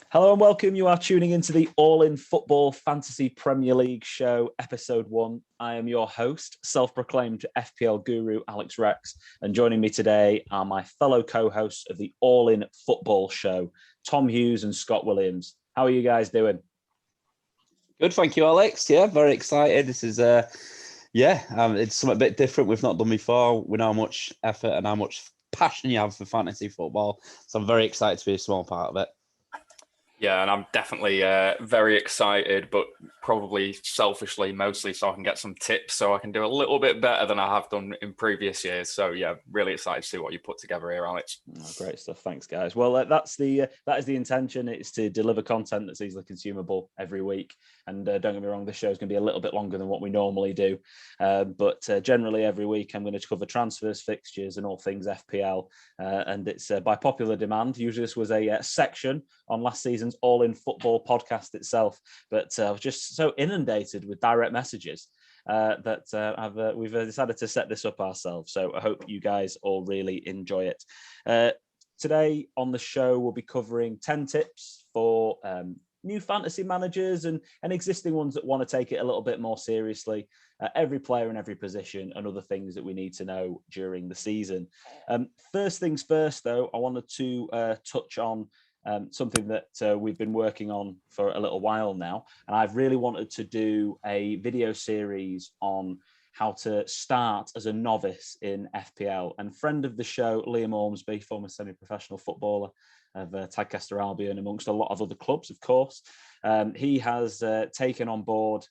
Hello and welcome. You are tuning into the All in Football Fantasy Premier League show, episode 1. I am your host, self-proclaimed FPL Guru, Alex Rex, and joining me today are my fellow co-hosts of the All in Football show, Tom Hughes and Scott Williams. How are you guys doing? Good, thank you, Alex. Yeah, very excited. This is it's something a bit different we've not done before. We know how much effort and how much passion you have for fantasy football, so I'm very excited to be a small part of it. Yeah, and I'm definitely very excited, but probably selfishly mostly so I can get some tips so I can do a little bit better than I have done in previous years. So yeah, really excited to see what you put together here, Alex. Oh, great stuff. Thanks, guys. Well, that is the intention. It's to deliver content that's easily consumable every week. And don't get me wrong, this show is going to be a little bit longer than what we normally do. But generally every week I'm going to cover transfers, fixtures and all things FPL. And it's by popular demand. Usually this was a section on last season's All in Football podcast itself. But I was just so inundated with direct messages that we've decided to set this up ourselves. So I hope you guys all really enjoy it. Today on the show, we'll be covering 10 tips for new fantasy managers and existing ones that want to take it a little bit more seriously. Every player in every position and other things that we need to know during the season. First things first, though, I wanted to touch on something that we've been working on for a little while now. And I've really wanted to do a video series on how to start as a novice in FPL. And friend of the show, Liam Ormsby, former semi-professional footballer of Tadcaster Albion, amongst a lot of other clubs, of course. He has taken on board,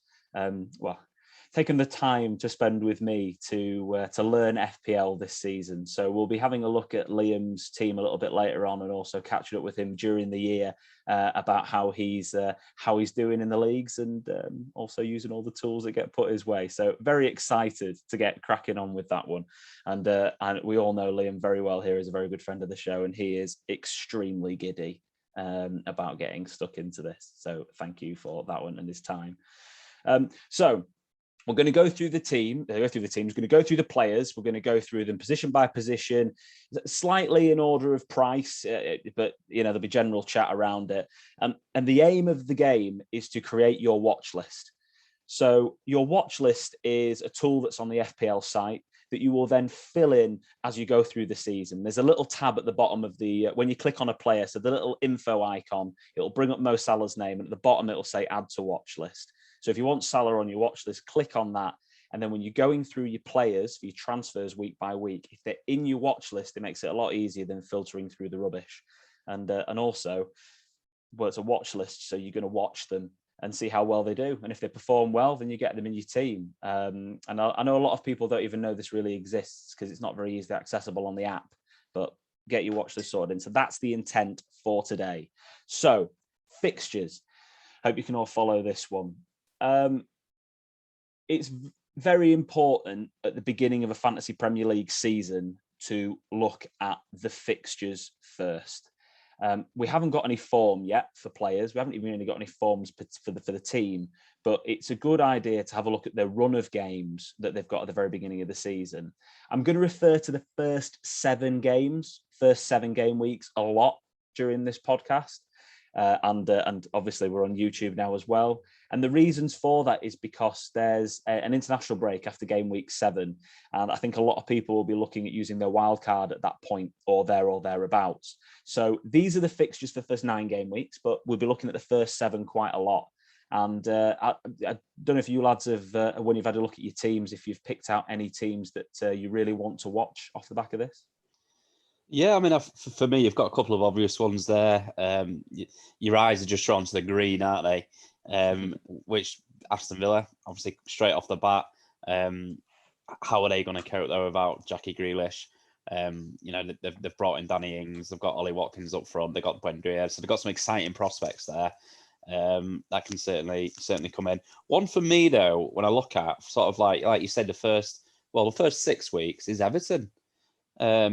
taken the time to spend with me to learn FPL this season. So we'll be having a look at Liam's team a little bit later on, and also catching up with him during the year about how he's doing in the leagues, and also using all the tools that get put his way. So very excited to get cracking on with that one. And we all know Liam very well here is a very good friend of the show, and he is extremely giddy about getting stuck into this. So thank you for that one and his time. So we're going to go through the team. We're going to go through the players. We're going to go through them position by position, slightly in order of price, but there'll be general chat around it. And the aim of the game is to create your watch list. So your watch list is a tool that's on the FPL site that you will then fill in as you go through the season. There's a little tab at the bottom of when you click on a player, so the little info icon, it'll bring up Mo Salah's name, and at the bottom it'll say add to watch list. So if you want Salah on your watch list, click on that. And then when you're going through your players for your transfers week by week, if they're in your watch list, it makes it a lot easier than filtering through the rubbish. And also, well, it's a watch list, so you're going to watch them and see how well they do. And if they perform well, then you get them in your team. And I know a lot of people don't even know this really exists because it's not very easily accessible on the app, but get your watch list sorted in. So that's the intent for today. So fixtures. Hope you can all follow this one. It's very important at the beginning of a fantasy Premier League season to look at the fixtures first. We haven't got any form yet for players. We haven't even really got any forms for the team, but it's a good idea to have a look at their run of games that they've got at the very beginning of the season. I'm going to refer to the first 7 game weeks a lot during this podcast. And obviously we're on YouTube now as well. And the reasons for that is because there's an international break after game week 7. And I think a lot of people will be looking at using their wild card at that point or thereabouts. So these are the fixtures for the first 9 game weeks, but we'll be looking at the first 7 quite a lot. And I don't know if you lads have, when you've had a look at your teams, if you've picked out any teams that you really want to watch off the back of this. Yeah, I mean, for me, you've got a couple of obvious ones there. Your eyes are just drawn to the green, aren't they? Which Aston Villa, obviously, straight off the bat. How are they going to cope though without Jackie Grealish? They've brought in Danny Ings, they've got Ollie Watkins up front, they've got Buendia, so they've got some exciting prospects there. That can certainly come in. One for me though, when I look at sort of like you said, the first 6 weeks is Everton. They're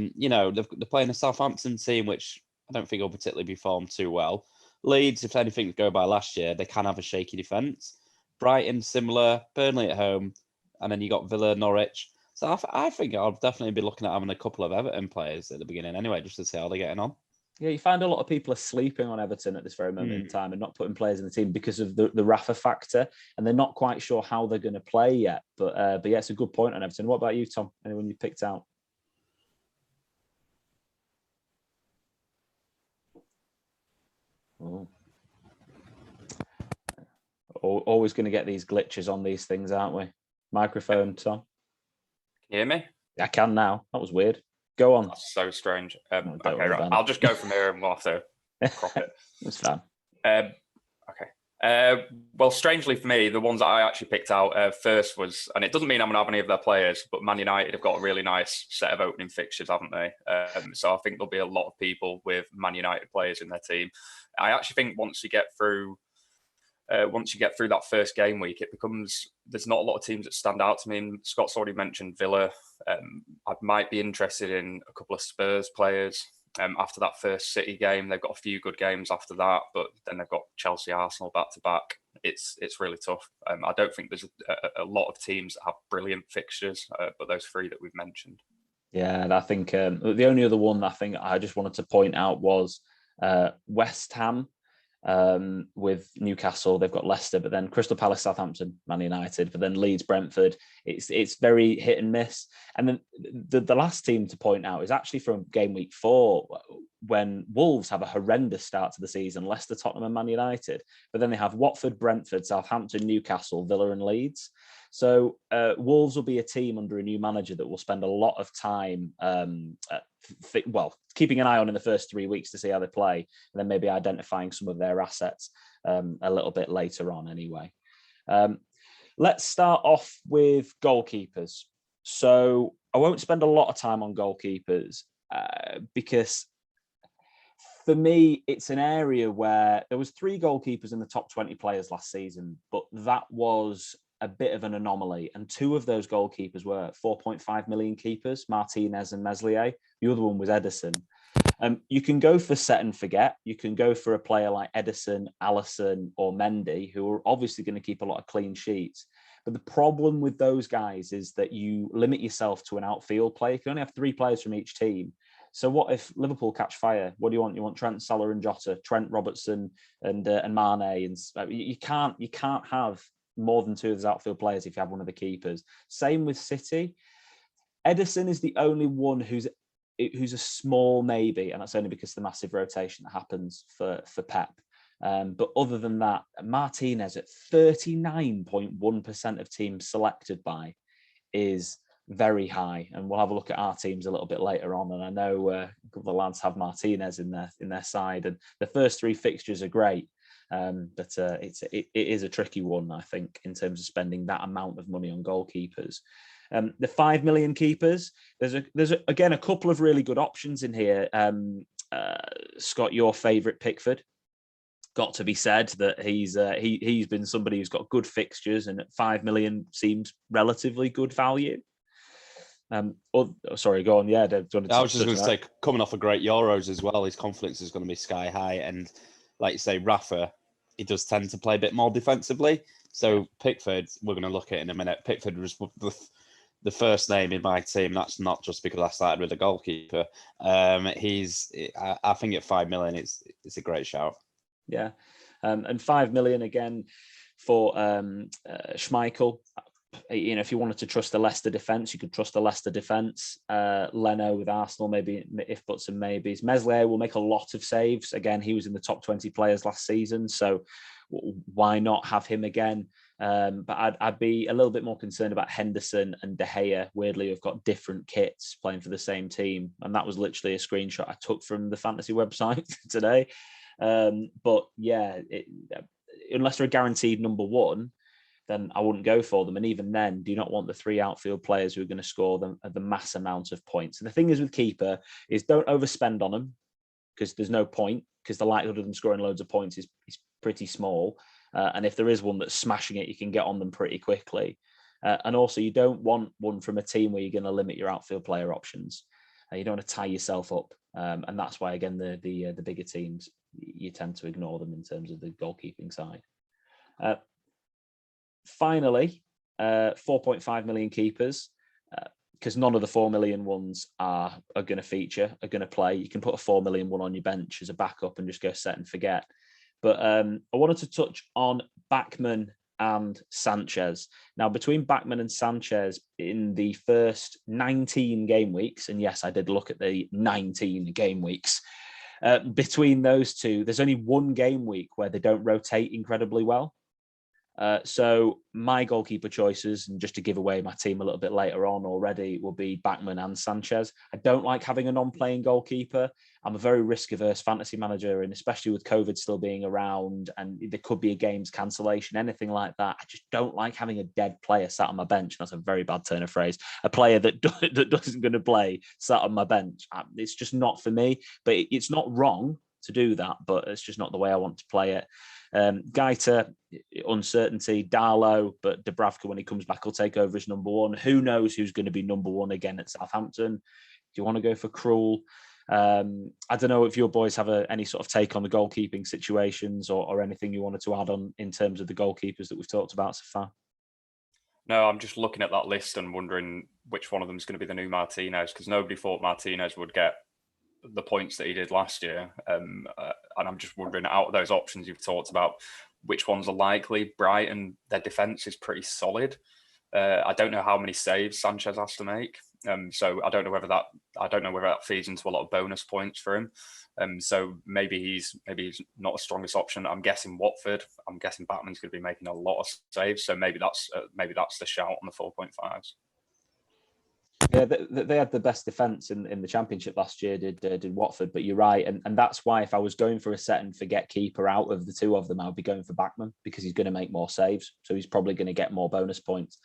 playing a Southampton team, which I don't think will particularly be formed too well. Leeds, if anything to go by last year, they can have a shaky defence. Brighton, similar. Burnley at home. And then you got Villa, Norwich. So I think I'll definitely be looking at having a couple of Everton players at the beginning anyway, just to see how they're getting on. Yeah, you find a lot of people are sleeping on Everton at this very moment in time and not putting players in the team because of the Rafa factor, and they're not quite sure how they're going to play yet. But yeah, it's a good point on Everton. What about you, Tom? Anyone you picked out? Oh. Always going to get these glitches on these things, aren't we? Microphone, Tom. Can you hear me? I can now. That was weird. Go on. That's so strange. Don't Okay, worry right. about I'll it. just go from here and we'll have to crop it. It's fine. Okay. Well, strangely for me, the ones that I actually picked out first was, and it doesn't mean I'm going to have any of their players, but Man United have got a really nice set of opening fixtures, haven't they? So I think there'll be a lot of people with Man United players in their team. I actually think once you get through that first game week, there's not a lot of teams that stand out to me. And Scott's already mentioned Villa. I might be interested in a couple of Spurs players. After that first City game, they've got a few good games after that, but then they've got Chelsea, Arsenal back to back. It's really tough. I don't think there's a lot of teams that have brilliant fixtures, but those three that we've mentioned. Yeah, and I think the only other one I think I just wanted to point out was West Ham. With Newcastle, they've got Leicester, but then Crystal Palace, Southampton, Man United, but then Leeds, Brentford. It's very hit and miss. And then the last team to point out is actually from game week 4, when Wolves have a horrendous start to the season, Leicester, Tottenham and Man United, but then they have Watford, Brentford, Southampton, Newcastle, Villa and Leeds. So Wolves will be a team under a new manager that will spend a lot of time keeping an eye on in the first 3 weeks to see how they play, and then maybe identifying some of their assets a little bit later on anyway. Let's start off with goalkeepers. So I won't spend a lot of time on goalkeepers because for me, it's an area where there was 3 goalkeepers in the top 20 players last season, but that was a bit of an anomaly. And 2 of those goalkeepers were 4.5 million keepers, Martinez and Meslier. The other one was Edison. You can go for set and forget. You can go for a player like Edison, Alisson or Mendy, who are obviously going to keep a lot of clean sheets. But the problem with those guys is that you limit yourself to an outfield player. You can only have 3 players from each team. So what if Liverpool catch fire? What do you want? You want Trent, Salah and Jota, Trent, Robertson and Mane. And you can't have more than 2 of those outfield players if you have one of the keepers. Same with City. Edison is the only one who's a small maybe, and that's only because of the massive rotation that happens for Pep. But other than that, Martinez at 39.1% of teams selected by is very high, and we'll have a look at our teams a little bit later on. And I know a couple of lads have Martinez in their side, and the first 3 fixtures are great. But it is a tricky one, I think, in terms of spending that amount of money on goalkeepers. The 5 million keepers, there's again a couple of really good options in here. Scott, your favourite Pickford. Got to be said that he's been somebody who's got good fixtures, and at 5 million seems relatively good value. Sorry, go on. Yeah, I was just going to say, coming off a great Euros as well, his confidence is going to be sky high, and like you say, Rafa, he does tend to play a bit more defensively. So Pickford, we're going to look at in a minute. Pickford was the first name in my team. That's not just because I started with a goalkeeper. I think at 5 million, it's a great shout. Yeah, and 5 million again for Schmeichel. You know, if you wanted to trust the Leicester defence, you could trust the Leicester defence. Leno with Arsenal, maybe if buts and maybes. Meslier will make a lot of saves. Again, he was in the top 20 players last season, so why not have him again? But I'd be a little bit more concerned about Henderson and De Gea, weirdly, who've got different kits playing for the same team. And that was literally a screenshot I took from the fantasy website today. But yeah, unless they're a guaranteed number 1, then I wouldn't go for them. And even then, do you not want the 3 outfield players who are going to score the mass amount of points? And the thing is with keeper is don't overspend on them, because there's no point, because the likelihood of them scoring loads of points is pretty small. And if there is one that's smashing it, you can get on them pretty quickly. And also, you don't want one from a team where you're going to limit your outfield player options. You don't want to tie yourself up. And that's why, again, the bigger teams, you tend to ignore them in terms of the goalkeeping side. Finally, 4.5 million keepers. because none of the 4 million ones are going to feature, are going to play. You can put a 4 million one on your bench as a backup and just go set and forget. But I wanted to touch on Bachmann and Sanchez. Now, between Bachmann and Sanchez in the first 19 game weeks, and yes, I did look at the 19 game weeks, between those two, there's only one game week where they don't rotate incredibly well. So my goalkeeper choices, and just to give away my team a little bit later on already, will be Bachmann and Sanchez. I don't like having a non-playing goalkeeper. I'm a very risk-averse fantasy manager, and especially with COVID still being around and there could be a game's cancellation, anything like that, I just don't like having a dead player sat on my bench. That's a very bad turn of phrase. A player that doesn't going to play sat on my bench. It's just not for me, but it's not wrong to do that, but it's just not the way I want to play it. Gaita, uncertainty. Darlow, but Dubravka, when he comes back, will take over as number one. Who knows who's going to be number one again at Southampton? Do you want to go for Krul? I don't know if your boys have any sort of take on the goalkeeping situations or anything you wanted to add on in terms of the goalkeepers that we've talked about so far. No, I'm just looking at that list and wondering which one of them is going to be the new Martinez, because nobody thought Martinez would get the points that he did last year. And I'm just wondering, out of those options you've talked about, which ones are likely. Brighton, their defence is pretty solid. I don't know how many saves Sanchez has to make. So I don't know whether that feeds into a lot of bonus points for him. So maybe he's not the strongest option. I'm guessing Watford. I'm guessing Batman's going to be making a lot of saves. So maybe that's the shout on the 4.5s. Yeah, they had the best defence in the Championship last year, did Watford, but you're right. And that's why if I was going for a set and forget keeper out of the two of them, I would be going for Bachmann because he's going to make more saves. So he's probably going to get more bonus points.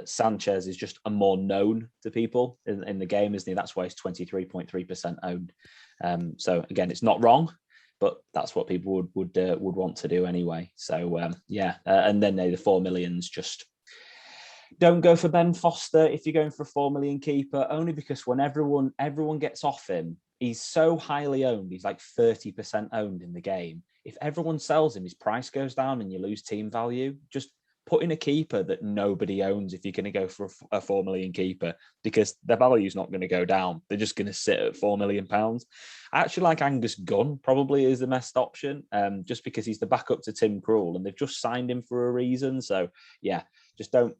Sanchez is just a more known to people in the game, isn't he? That's why he's 23.3% owned. So again, it's not wrong, but that's what people would want to do anyway. So and then the 4 millions just... Don't go for Ben Foster if you're going for a 4 million keeper, only because when everyone gets off him, he's so highly owned. He's like 30% owned in the game. If everyone sells him, his price goes down and you lose team value. Just put in a keeper that nobody owns if you're going to go for a 4 million keeper, because their value is not going to go down. They're just going to sit at £4 million. I actually like Angus Gunn, probably is the best option, just because he's the backup to Tim Krul and they've just signed him for a reason. So yeah, just don't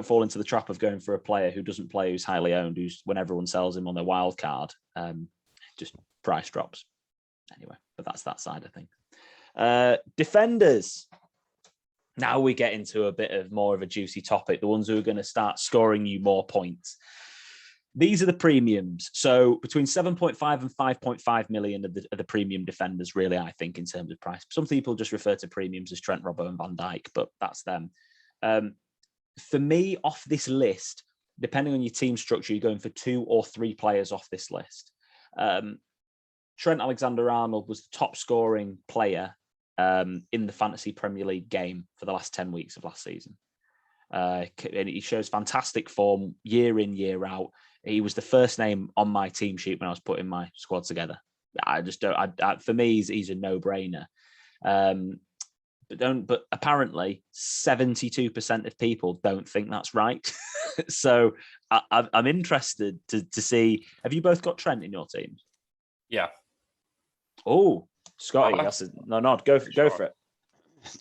fall into the trap of going for a player who doesn't play, who's highly owned, who's when everyone sells him on their wild card, just price drops. Anyway, but that's that side of things. Defenders. Now we get into a bit of more of a juicy topic, the ones who are going to start scoring you more points. These are the premiums. So between 7.5 and 5.5 million are the premium defenders, really, I think, in terms of price. Some people just refer to premiums as Trent, Robbo and Van Dijk, but that's them. For me, off this list, depending on your team structure, you're going for 2 or 3 players off this list. Trent Alexander-Arnold was the top scoring player in the Fantasy Premier League game for the last 10 weeks of last season. And he shows fantastic form year in, year out. He was the first name on my team sheet when I was putting my squad together. I just don't. For me, he's a no-brainer. But apparently 72% of people don't think that's right. So I'm interested to see. Have you both got Trent in your teams? Yeah. Oh, Scotty, that's a nod. Go for it.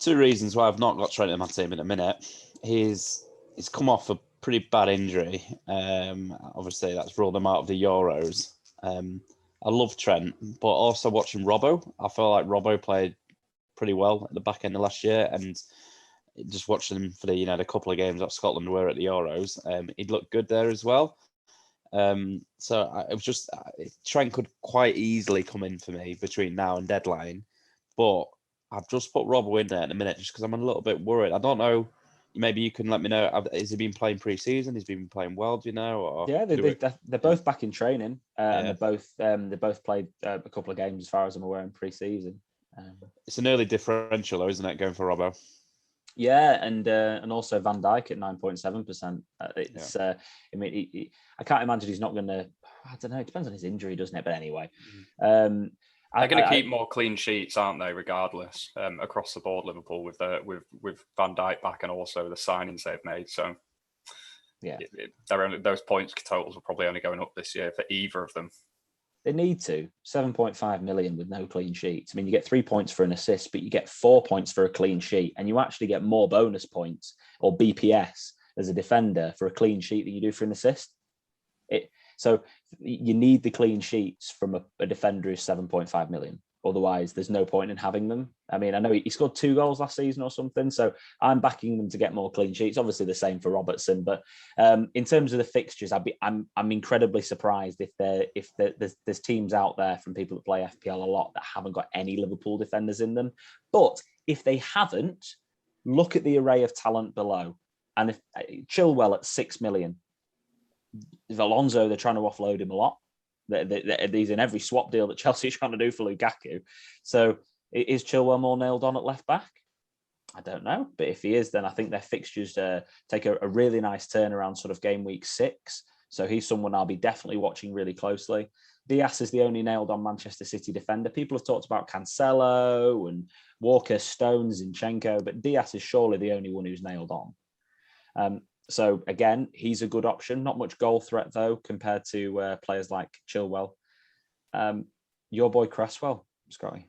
2 reasons why I've not got Trent in my team in a minute. He's come off a pretty bad injury. Obviously, that's ruled him out of the Euros. I love Trent, but also watching Robbo. I feel like Robbo played pretty well at the back end of last year, and just watching him for the couple of games that Scotland were at the Euros, he'd looked good there as well. So it was just Trent could quite easily come in for me between now and deadline, but I've just put Robbo in there in a minute just because I'm a little bit worried. I don't know. Maybe you can let me know. Has he been playing pre-season? Has he been playing well? Do you know? Or yeah, they're both back in training, and they both played a couple of games as far as I'm aware in pre-season. It's an early differential, though, isn't it, going for Robbo? Yeah, and also Van Dijk at 9.7%. It's I mean, I can't imagine he's not going to. I don't know. It depends on his injury, doesn't it? But anyway, they're going to keep more clean sheets, aren't they? Regardless, across the board, Liverpool with Van Dijk back and also the signings they've made. So those points totals are probably only going up this year for either of them. They need to. 7.5 million with no clean sheets. I mean, you get 3 points for an assist, but you get 4 points for a clean sheet, and you actually get more bonus points or BPS as a defender for a clean sheet than you do for an assist. So you need the clean sheets from a defender who's 7.5 million. Otherwise, there's no point in having them. I mean, I know he scored 2 goals last season or something, so I'm backing them to get more clean sheets. Obviously, the same for Robertson, but in terms of the fixtures, I'm incredibly surprised if there's teams out there from people that play FPL a lot that haven't got any Liverpool defenders in them. But if they haven't, look at the array of talent below, and if Chilwell at 6 million, if Alonso, they're trying to offload him a lot. He's in every swap deal that Chelsea are trying to do for Lukaku. So is Chilwell more nailed on at left back? I don't know. But if he is, then I think their fixtures take a really nice turnaround sort of game week 6. So he's someone I'll be definitely watching really closely. Diaz is the only nailed on Manchester City defender. People have talked about Cancelo and Walker, Stones, Zinchenko, but Diaz is surely the only one who's nailed on. So again, he's a good option. Not much goal threat though, compared to players like Chilwell. Your boy Cresswell, Scotty.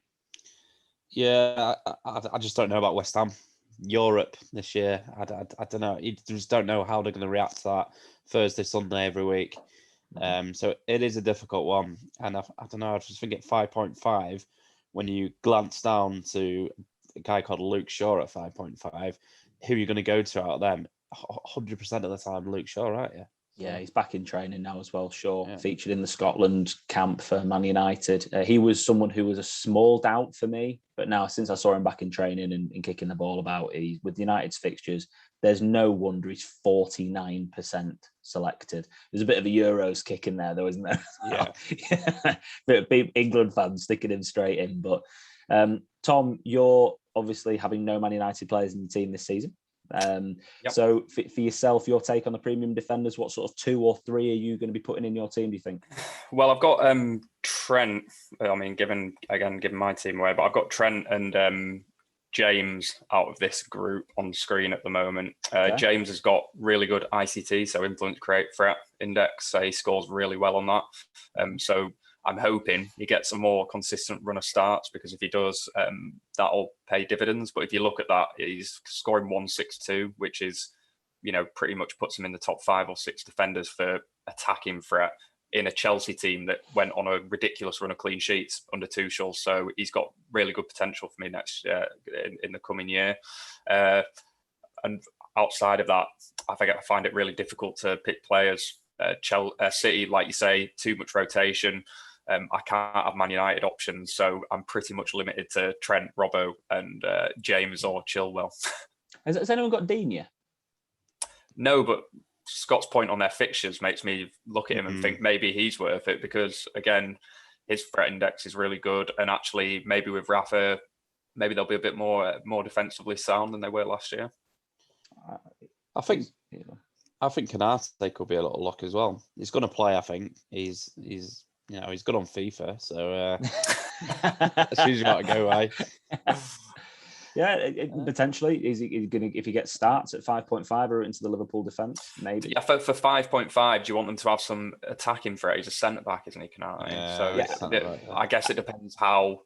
Yeah, I just don't know about West Ham. Europe this year, I don't know. You just don't know how they're going to react to that Thursday, Sunday every week. So it is a difficult one. And I don't know, I just think at 5.5, when you glance down to a guy called Luke Shaw at 5.5, who are you going to go to out of them? 100% of the time, Luke Shaw, right? Yeah, he's back in training now as well. Shaw featured in the Scotland camp for Man United. He was someone who was a small doubt for me, but now since I saw him back in training and kicking the ball about, with United's fixtures, there's no wonder he's 49% selected. There's a bit of a Euros kick in there, though, isn't there? Yeah. Bit of England fans sticking him straight in. But Tom, you're obviously having no Man United players in your team this season. So for yourself, your take on the premium defenders, what sort of 2 or 3 are you going to be putting in your team, do you think? Well, I've got Trent. I mean, given my team away, but I've got Trent and James out of this group on screen at the moment. James has got really good ICT, so influence, create, threat index. So he scores really well on that. So I'm hoping he gets a more consistent run of starts, because if he does, that'll pay dividends. But if you look at that, he's scoring 162, which is, pretty much puts him in the top 5 or 6 defenders for attacking threat in a Chelsea team that went on a ridiculous run of clean sheets under Tuchel. So he's got really good potential for me next in the coming year. And outside of that, I think I find it really difficult to pick players. City, like you say, too much rotation. I can't have Man United options, so I'm pretty much limited to Trent, Robbo, and James or Chilwell. Has anyone got Digne? No, but Scott's point on their fixtures makes me look at him and think maybe he's worth it, because, again, his threat index is really good, and actually maybe with Rafa, maybe they'll be a bit more defensively sound than they were last year. I think Canate could be a little lock as well. He's going to play, I think. He's good on FIFA, so as soon as you want to go away. Yeah, potentially. Is he going to, if he gets starts at 5.5 or into the Liverpool defence, maybe? Yeah, for 5.5, do you want them to have some attacking threat? He's a centre back, isn't he, Canate? I guess it depends how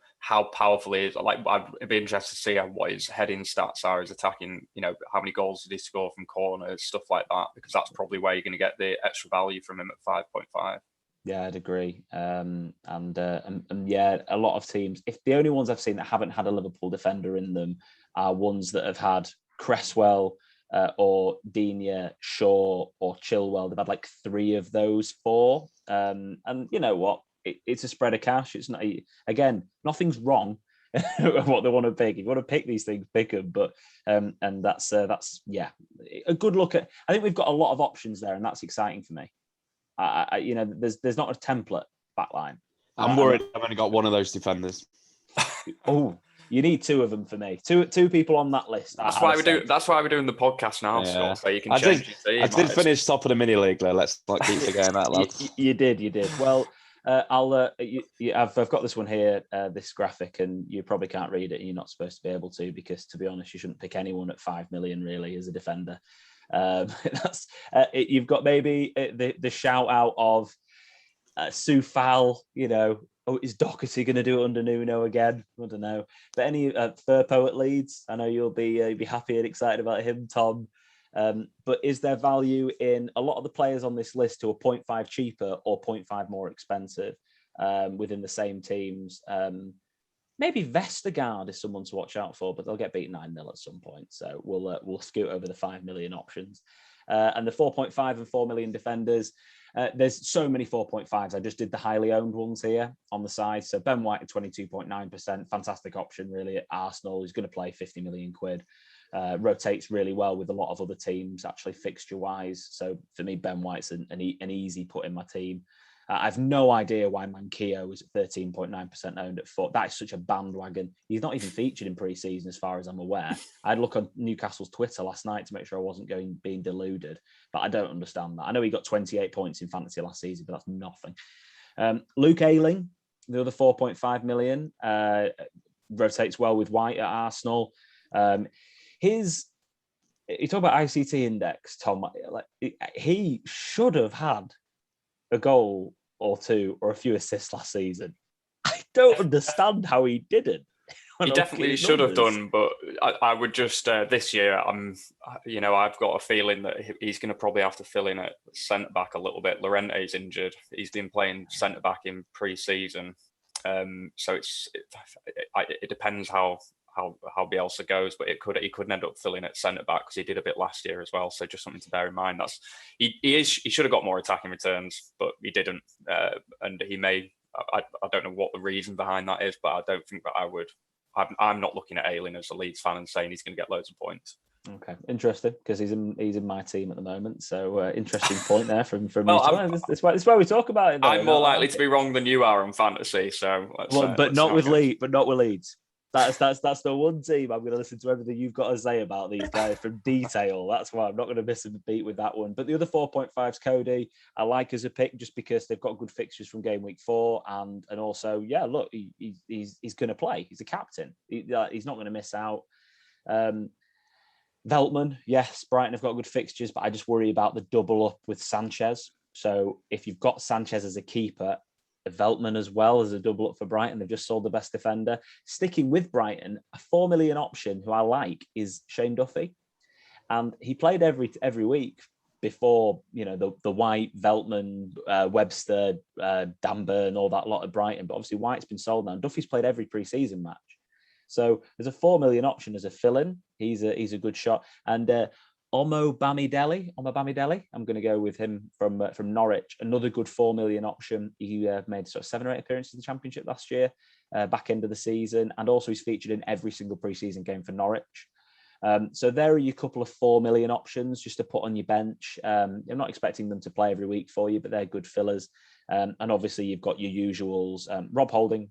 powerful he is. Like, I'd be interested to see what his heading stats are, his attacking. How many goals did he score from corners, stuff like that, because that's probably where you're going to get the extra value from him at 5.5. Yeah, I'd agree. And yeah, a lot of teams, if the only ones I've seen that haven't had a Liverpool defender in them are ones that have had Cresswell or Digne, Shaw or Chilwell. They've had like 3 of those 4. And you know what? It's a spread of cash. It's not, again, nothing's wrong what they want to pick. If you want to pick these things, pick them. But and that's a good look at. I think we've got a lot of options there, and that's exciting for me. There's not a template backline. I'm worried I've only got one of those defenders. Oh, you need 2 of them for me. Two people on that list. That's why we're doing the podcast now, Scott, so you can change your team. I did finish top of the mini league, though. Let's not keep forgetting that, lads. You did. Well, I've got this one here, this graphic, and you probably can't read it, and you're not supposed to be able to, because, to be honest, you shouldn't pick anyone at 5 million really as a defender. That's you've got maybe the shout out of Sue Fowl, oh, is Doherty going to do it under Nuno again? I don't know. But any Firpo at Leeds, I know you'll be happy and excited about him, Tom. But is there value in a lot of the players on this list who are 0.5 cheaper or 0.5 more expensive within the same teams? Maybe Vestergaard is someone to watch out for, but they'll get beat 9-0 at some point. So we'll scoot over the 5 million options. And the 4.5 and 4 million defenders, there's so many 4.5s. I just did the highly owned ones here on the side. So Ben White at 22.9%, fantastic option really at Arsenal. He's going to play 50 million quid. Rotates really well with a lot of other teams, actually fixture-wise. So for me, Ben White's an easy put in my team. I've no idea why Manquillo was at 13.9% owned at 4. That is such a bandwagon. He's not even featured in pre-season as far as I'm aware. I'd look on Newcastle's Twitter last night to make sure I wasn't being deluded, but I don't understand that. I know he got 28 points in fantasy last season, but that's nothing. Luke Ayling, the other 4.5 million, rotates well with White at Arsenal. You talk about ICT index, Tom. He should have had a goal or two or a few assists last season. I don't understand how he didn't. He definitely should have done, but I would just this year. I've got a feeling that he's going to probably have to fill in at centre back a little bit. Llorente's injured. He's been playing centre back in pre-season, so it depends how Bielsa goes, but he could end up filling at centre back because he did a bit last year as well. So just something to bear in mind. He should have got more attacking returns, but he didn't, and he may. I don't know what the reason behind that is, but I don't think that I would. I'm not looking at Ayling as a Leeds fan and saying he's going to get loads of points. Okay, interesting, because he's in my team at the moment. So interesting point there from well, me. It's why we talk about it. Though, I'm more likely to be wrong than you are on fantasy. So, but not with Leeds. That's the one team I'm going to listen to everything you've got to say about these guys from detail. That's why I'm not going to miss a beat with that one. But the other 4.5's Cody, I like as a pick just because they've got good fixtures from game week 4, and also, yeah, look, he's going to play. He's a captain. He's not going to miss out. Veltman, yes, Brighton have got good fixtures, but I just worry about the double up with Sanchez. So if you've got Sanchez as a keeper, Veltman as well as a double up for Brighton. They've just sold the best defender. Sticking with Brighton, a 4 million option who I like is Shane Duffy. And he played every week before, the White, Veltman, Webster, Danburn, all that lot of Brighton. But obviously White's been sold now. And Duffy's played every pre-season match. So there's a 4 million option as a fill-in. He's a good shot. And Omo Bamidele. I'm going to go with him from Norwich. Another good 4 million option. He made sort of 7 or 8 appearances in the Championship last year, back end of the season, and also he's featured in every single preseason game for Norwich. So there are your couple of 4 million options just to put on your bench. I'm not expecting them to play every week for you, but they're good fillers. And obviously you've got your usuals. Rob Holding,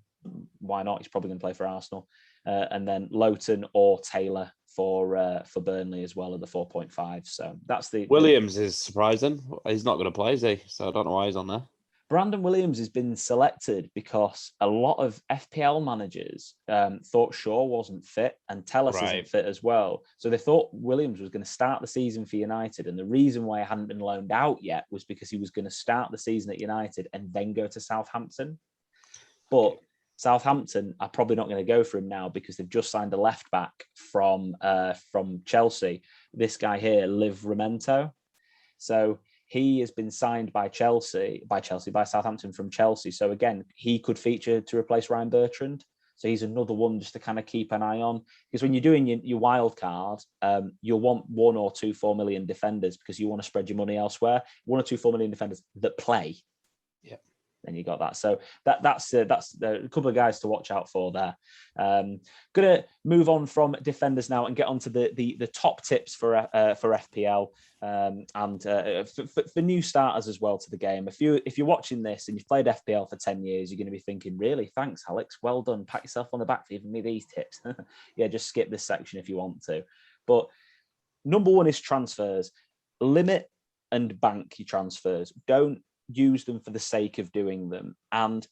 why not? He's probably going to play for Arsenal. And then Lowton or Taylor for Burnley as well at the 4.5. So that's Williams is surprising. He's not going to play, is he? So I don't know why he's on there. Brandon Williams has been selected because a lot of FPL managers thought Shaw wasn't fit and Telles isn't fit as well. So they thought Williams was going to start the season for United. And the reason why he hadn't been loaned out yet was because he was going to start the season at United and then go to Southampton. But Southampton are probably not going to go for him now because they've just signed a left back from Chelsea. This guy here, Liv Ramento. So he has been signed by Southampton from Chelsea. So again, he could feature to replace Ryan Bertrand. So he's another one just to kind of keep an eye on. Because when you're doing your wild card, you'll want 1 or 2 4 million defenders because you want to spread your money elsewhere. 1 or 2 4 million defenders that play. Yeah. Then you got that. So that's a couple of guys to watch out for there. Gonna move on from defenders now and get onto the top tips for FPL and for new starters as well to the game. If you're watching this and you've played FPL for 10 years, you're going to be thinking, really, thanks, Alex, well done, pat yourself on the back for giving me these tips. Yeah, just skip this section if you want to. But number 1 is transfers. Limit and bank your transfers. Don't use them for the sake of doing them. And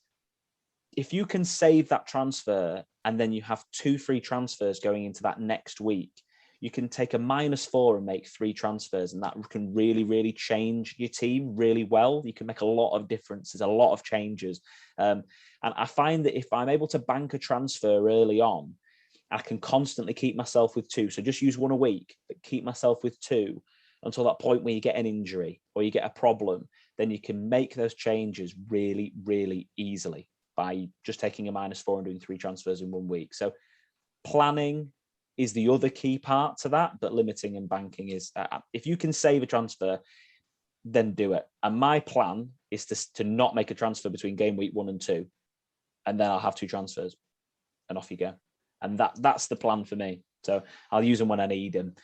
if you can save that transfer and then you have 2 free transfers going into that next week, you can take a -4 and make 3 transfers, and that can really, really change your team really well. You can make a lot of differences, a lot of changes. And I find that if I'm able to bank a transfer early on, I can constantly keep myself with 2. So just use 1 a week, but keep myself with 2 until that point where you get an injury or you get a problem. Then you can make those changes really, really easily by just taking a -4 and doing 3 transfers in 1 week. So planning is the other key part to that, but limiting and banking is, if you can save a transfer, then do it. And my plan is to not make a transfer between game week 1 and 2, and then I'll have 2 transfers, and off you go. And that's the plan for me. So I'll use them when I need them.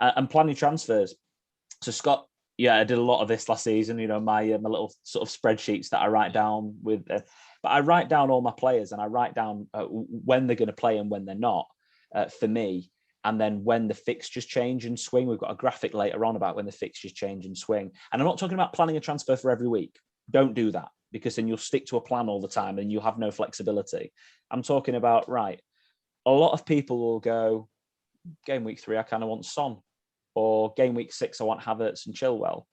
And planning transfers. So Scott, yeah, I did a lot of this last season. You know, my little sort of spreadsheets that I write down with, but I write down all my players, and I write down when they're going to play and when they're not. For me, and then when the fixtures change and swing. We've got a graphic later on about when the fixtures change and swing. And I'm not talking about planning a transfer for every week. Don't do that, because then you'll stick to a plan all the time and you'll have no flexibility. I'm talking about, right, a lot of people will go, game week 3, I kind of want Son, or game week 6, I want Havertz and Chilwell.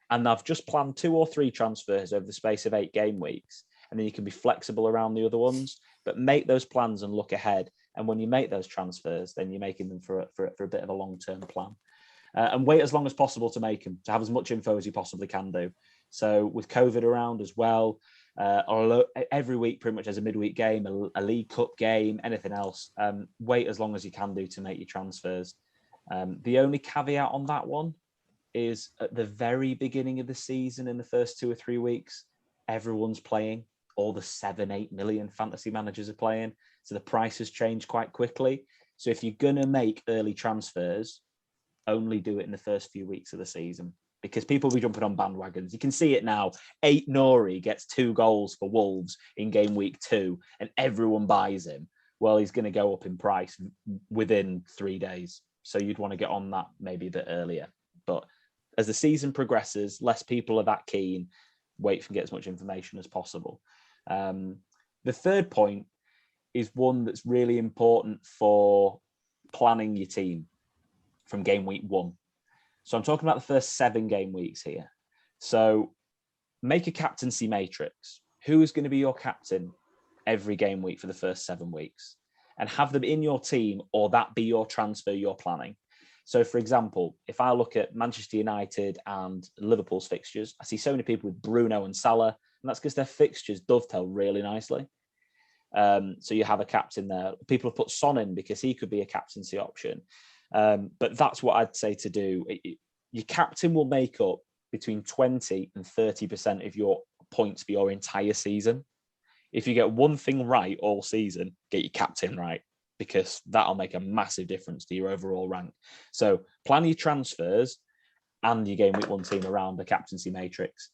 And I've just planned 2 or 3 transfers over the space of 8 game weeks. And then you can be flexible around the other ones, but make those plans and look ahead. And when you make those transfers, then you're making them for a bit of a long-term plan. And wait as long as possible to make them, to have as much info as you possibly can do. So with COVID around as well, every week pretty much there's a midweek game, a League Cup game, anything else. Wait as long as you can do to make your transfers. The only caveat on that one is at the very beginning of the season, in the first 2 or 3 weeks, everyone's playing. All the 7-8 million fantasy managers are playing. So the prices change quite quickly. So if you're going to make early transfers, only do it in the first few weeks of the season, because people will be jumping on bandwagons. You can see it now. 8 Nori gets 2 goals for Wolves in game week 2 and everyone buys him. Well, he's going to go up in price within 3 days. So you'd want to get on that maybe a bit earlier. But as the season progresses, less people are that keen. Wait for get as much information as possible. The third point is one that's really important for planning your team from game week 1. So I'm talking about the first 7 game weeks here. So make a captaincy matrix. Who is going to be your captain every game week for the first 7 weeks? And have them in your team, or that be your transfer you're planning. So, for example, if I look at Manchester United and Liverpool's fixtures, I see so many people with Bruno and Salah, and that's because their fixtures dovetail really nicely. So you have a captain there. People have put Son in because he could be a captaincy option. But that's what I'd say to do. Your captain will make up between 20 and 30% of your points for your entire season. If you get one thing right all season, get your captain right, because that'll make a massive difference to your overall rank. So plan your transfers and your game week 1 team around the captaincy matrix.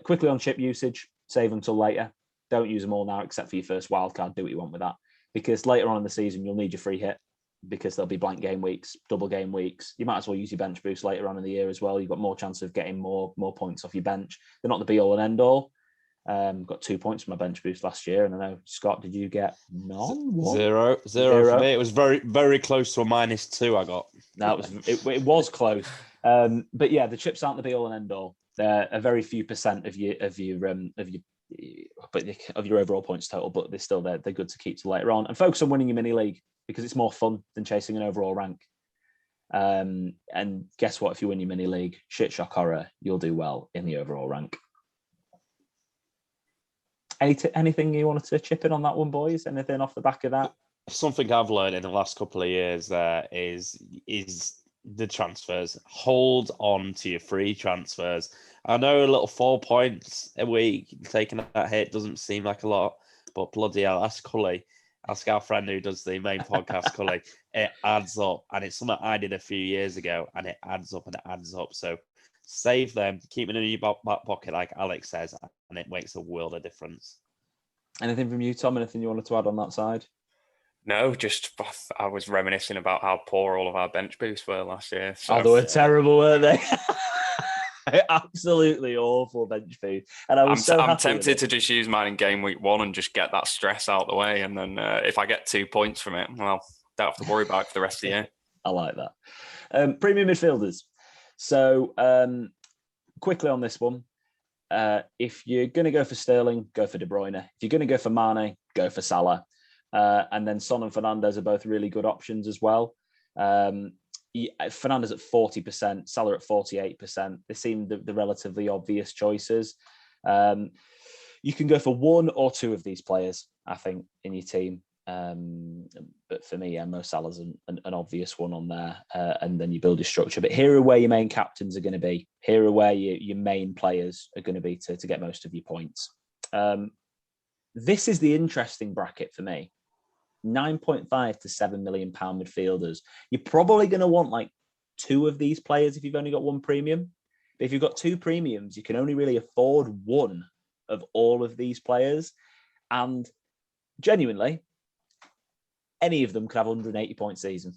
Quickly on chip usage, save until later. Don't use them all now, except for your first wildcard. Do what you want with that, because later on in the season, you'll need your free hit, because there'll be blank game weeks, double game weeks. You might as well use your bench boost later on in the year as well. You've got more chance of getting more points off your bench. They're not the be all and end all. Got 2 points from my bench boost last year, and I know, Scott, did you get none? Zero for me. It was very, very close to a -2 I got. No, it was close. But yeah, the chips aren't the be all and end all. They're a very few percent of your overall points total, but they're good to keep to later on. And focus on winning your mini league, because it's more fun than chasing an overall rank. And guess what? If you win your mini league, shit shock horror, you'll do well in the overall rank. Anything you wanted to chip in on that one, boys? Anything off the back of that? Something I've learned in the last couple of years is the transfers. Hold on to your free transfers. I know a little 4 points a week taking that hit doesn't seem like a lot, but bloody hell, ask Kullys. Ask our friend who does the main podcast, Kullys. It adds up, and it's something I did a few years ago, and it adds up and it adds up. So save them, keep them in your back pocket, like Alex says, and it makes a world of difference. Anything from you, Tom? Anything you wanted to add on that side? No, just I was reminiscing about how poor all of our bench boosts were last year. So. Oh, they were terrible, weren't they? Absolutely awful bench boost. And I'm tempted to just use mine in game week 1 and just get that stress out of the way. And then if I get 2 points from it, well, don't have to worry about it for the rest of the year. I like that. Premium midfielders. So quickly on this one, if you're going to go for Sterling, go for De Bruyne. If you're going to go for Mane, go for Salah. And then Son and Fernandes are both really good options as well. Fernandes at 40%, Salah at 48%. They seem the relatively obvious choices. You can go for one or two of these players, I think, in your team. But for me, Mo Salah's an obvious one on there. And then you build your structure. But here are where your main captains are going to be. Here are where your main players are going to be to get most of your points. This is the interesting bracket for me. 9.5 to £7 million midfielders. You're probably going to want like two of these players if you've only got one premium. But if you've got two premiums, you can only really afford one of all of these players. And genuinely, any of them could have 180 point season.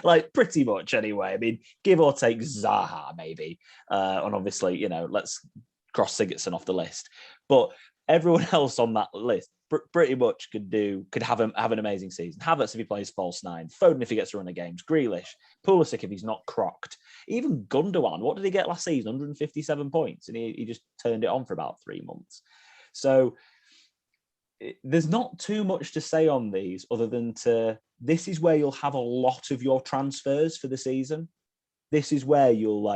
Like pretty much anyway. I mean, give or take Zaha maybe. And obviously, let's cross Sigurdsson off the list. But everyone else on that list pretty much could have an amazing season. Havertz if he plays false nine, Foden if he gets a run of games, Grealish, Pulisic if he's not crocked, even Gundogan. What did he get last season? 157 points, and he just turned it on for about 3 months. So there's not too much to say on these other than this is where you'll have a lot of your transfers for the season. This is where you'll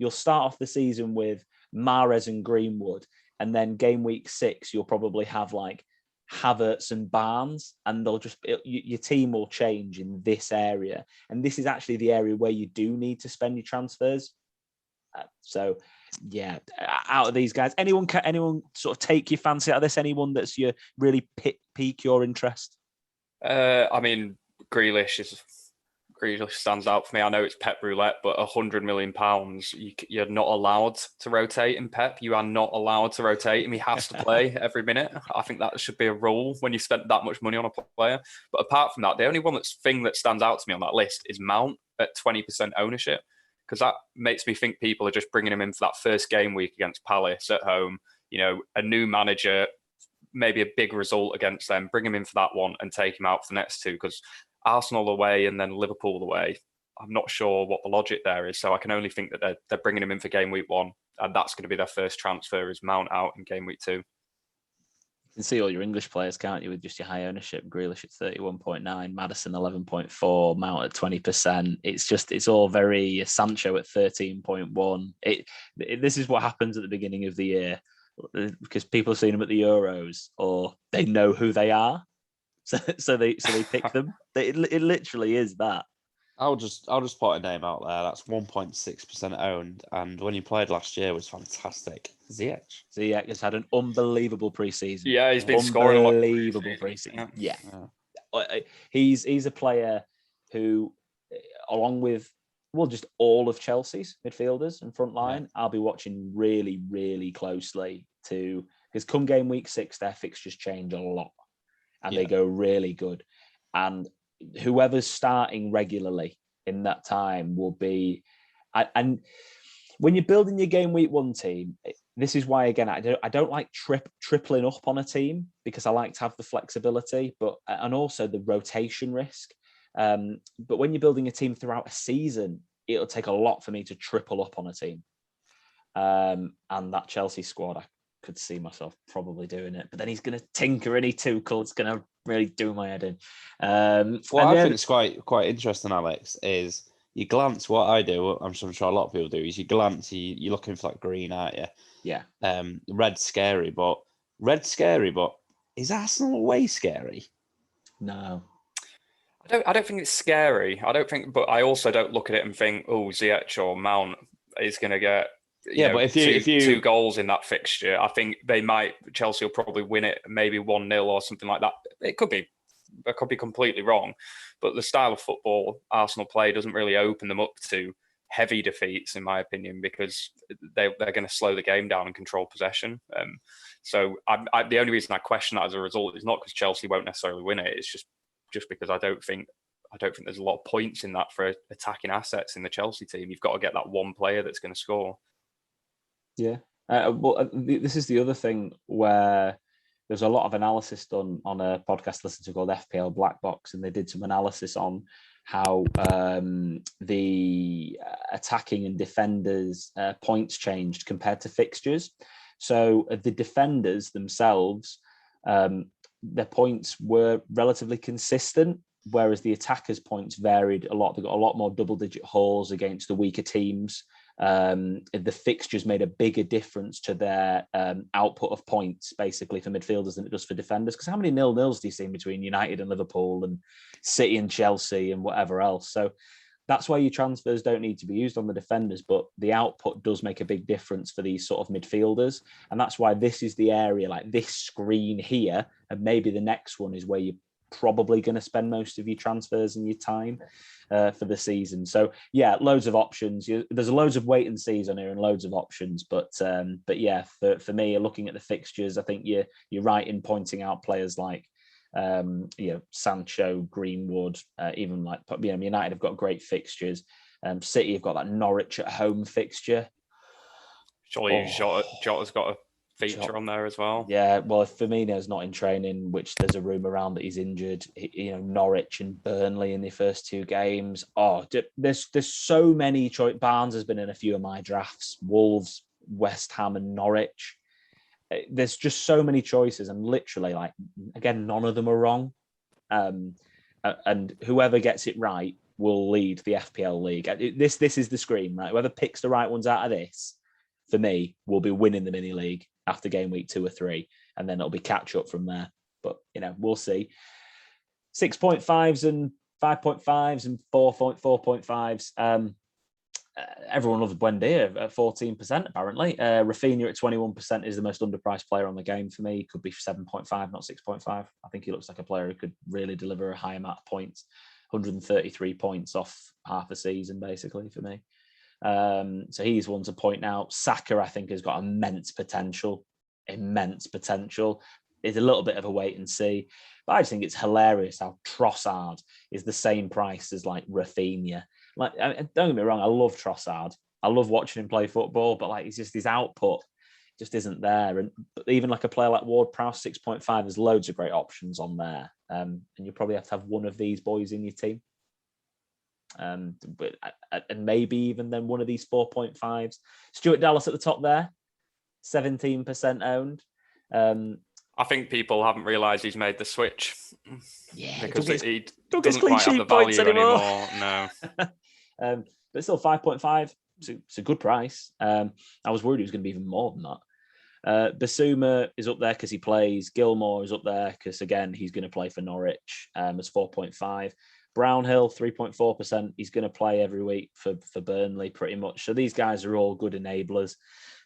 start off the season with Mahrez and Greenwood. And then game week 6, you'll probably have like Havertz and Barnes, and your team will change in this area. And this is actually the area where you do need to spend your transfers. So, yeah, out of these guys, anyone sort of take your fancy out of this? Anyone that's really pique your interest? I mean, Grealish stands out for me. I know it's Pep roulette, but £100 million, you're not allowed to rotate in Pep. You are not allowed to rotate him. He has to play every minute. I think that should be a rule when you spend that much money on a player. But apart from that, the only thing that stands out to me on that list is Mount at 20% ownership, because that makes me think people are just bringing him in for that first game week against Palace at home. A new manager, maybe a big result against them, bring him in for that one and take him out for the next two, because Arsenal away and then Liverpool away, I'm not sure what the logic there is. So I can only think that they're bringing him in for game week 1, and that's going to be their first transfer, is Mount out in game week 2. You can see all your English players, can't you, with just your high ownership? Grealish at 31.9, Maddison 11.4, Mount at 20%. It's all very Sancho at 13.1. This is what happens at the beginning of the year, because people have seen them at the Euros, or they know who they are. So they pick them. It literally is that. I'll just put a name out there. That's 1.6% owned, and when he played last year was fantastic. Ziyech has had an unbelievable preseason. Yeah, he's been scoring a lot. Unbelievable preseason. Yeah. He's a player who, along with just all of Chelsea's midfielders and front line, I'll be watching really, really closely because come game week 6, their fixtures change a lot. And they go really good. And whoever's starting regularly in that time will be... And when you're building your game week 1 team, this is why, again, I don't like tripling up on a team, because I like to have the flexibility, and also the rotation risk. But when you're building a team throughout a season, it'll take a lot for me to triple up on a team. And that Chelsea squad, I could see myself probably doing it, but then he's going to tinker any Tuchel. It's going to really do my head in. What I think is quite interesting, Alex, is you glance. What I do, I'm sure a lot of people do, is you glance. You're looking for like green, aren't you? Yeah. Red's scary, but is Arsenal away scary? No. I don't think it's scary. But I also don't look at it and think, oh, Ziyech or Mount is going to get. But if you 2 goals in that fixture, I think Chelsea will probably win it, maybe 1-0 or something like that. I could be completely wrong, but the style of football Arsenal play doesn't really open them up to heavy defeats, in my opinion, because they're going to slow the game down and control possession. So the only reason I question that as a result is not because Chelsea won't necessarily win it. It's just because I don't think there's a lot of points in that for attacking assets in the Chelsea team. You've got to get that one player that's going to score. Yeah. This is the other thing where there's a lot of analysis done on a podcast I listened to called FPL Black Box, and they did some analysis on how the attacking and defenders points changed compared to fixtures. So the defenders themselves, their points were relatively consistent, whereas the attackers' points varied a lot. They got a lot more double-digit hauls against the weaker teams. The fixtures made a bigger difference to their output of points, basically, for midfielders than it does for defenders. Because how many 0-0s do you see between United and Liverpool and City and Chelsea and whatever else? So that's why your transfers don't need to be used on the defenders, but the output does make a big difference for these sort of midfielders. And that's why this is the area, like this screen here, and maybe the next one is where you're probably going to spend most of your transfers and your time for the season. So yeah, loads of options. There's loads of wait and sees on here and loads of options. But yeah, for me, looking at the fixtures, I think you're right in pointing out players like Sancho, Greenwood, even like United have got great fixtures. City have got that Norwich at home fixture. Surely Jota's got a feature on there as well. Yeah, well, if Firmino's not in training, which there's a rumour around that he's injured, Norwich and Burnley in the first two games. Oh, there's so many choice. Barnes has been in a few of my drafts. Wolves, West Ham, and Norwich. There's just so many choices, and literally, like, again, none of them are wrong. And whoever gets it right will lead the FPL league. This is the scream, right? Whoever picks the right ones out of this, for me, will be winning the mini league after game week 2 or 3, and then it'll be catch up from there. But we'll see. 6.5s and 5.5s and 4.5s. Everyone loves Buendia at 14%, apparently. Rafinha at 21% is the most underpriced player on the game for me. Could be 7.5, not 6.5. I think he looks like a player who could really deliver a high amount of points. 133 points off half a season, basically, for me. So he's one to point out. Saka, I think, has got immense potential. It's a little bit of a wait and see. But I just think it's hilarious how Trossard is the same price as like Rafinha. Like, don't get me wrong, I love Trossard. I love watching him play football, but like, it's just his output just isn't there. And even like a player like Ward-Prowse, 6.5, there's loads of great options on there. And you probably have to have one of these boys in your team. And maybe even then one of these 4.5s. Stuart Dallas at the top there, 17% owned. I think people haven't realised he's made the switch. Yeah, because he don't doesn't get clean quite have sheet the points value anymore. No. But still 5.5. It's a good price. I was worried it was going to be even more than that. Basuma is up there because he plays. Gilmore is up there because, again, he's going to play for Norwich as 4.5. Brownhill, 3.4%. He's going to play every week for Burnley pretty much. So these guys are all good enablers.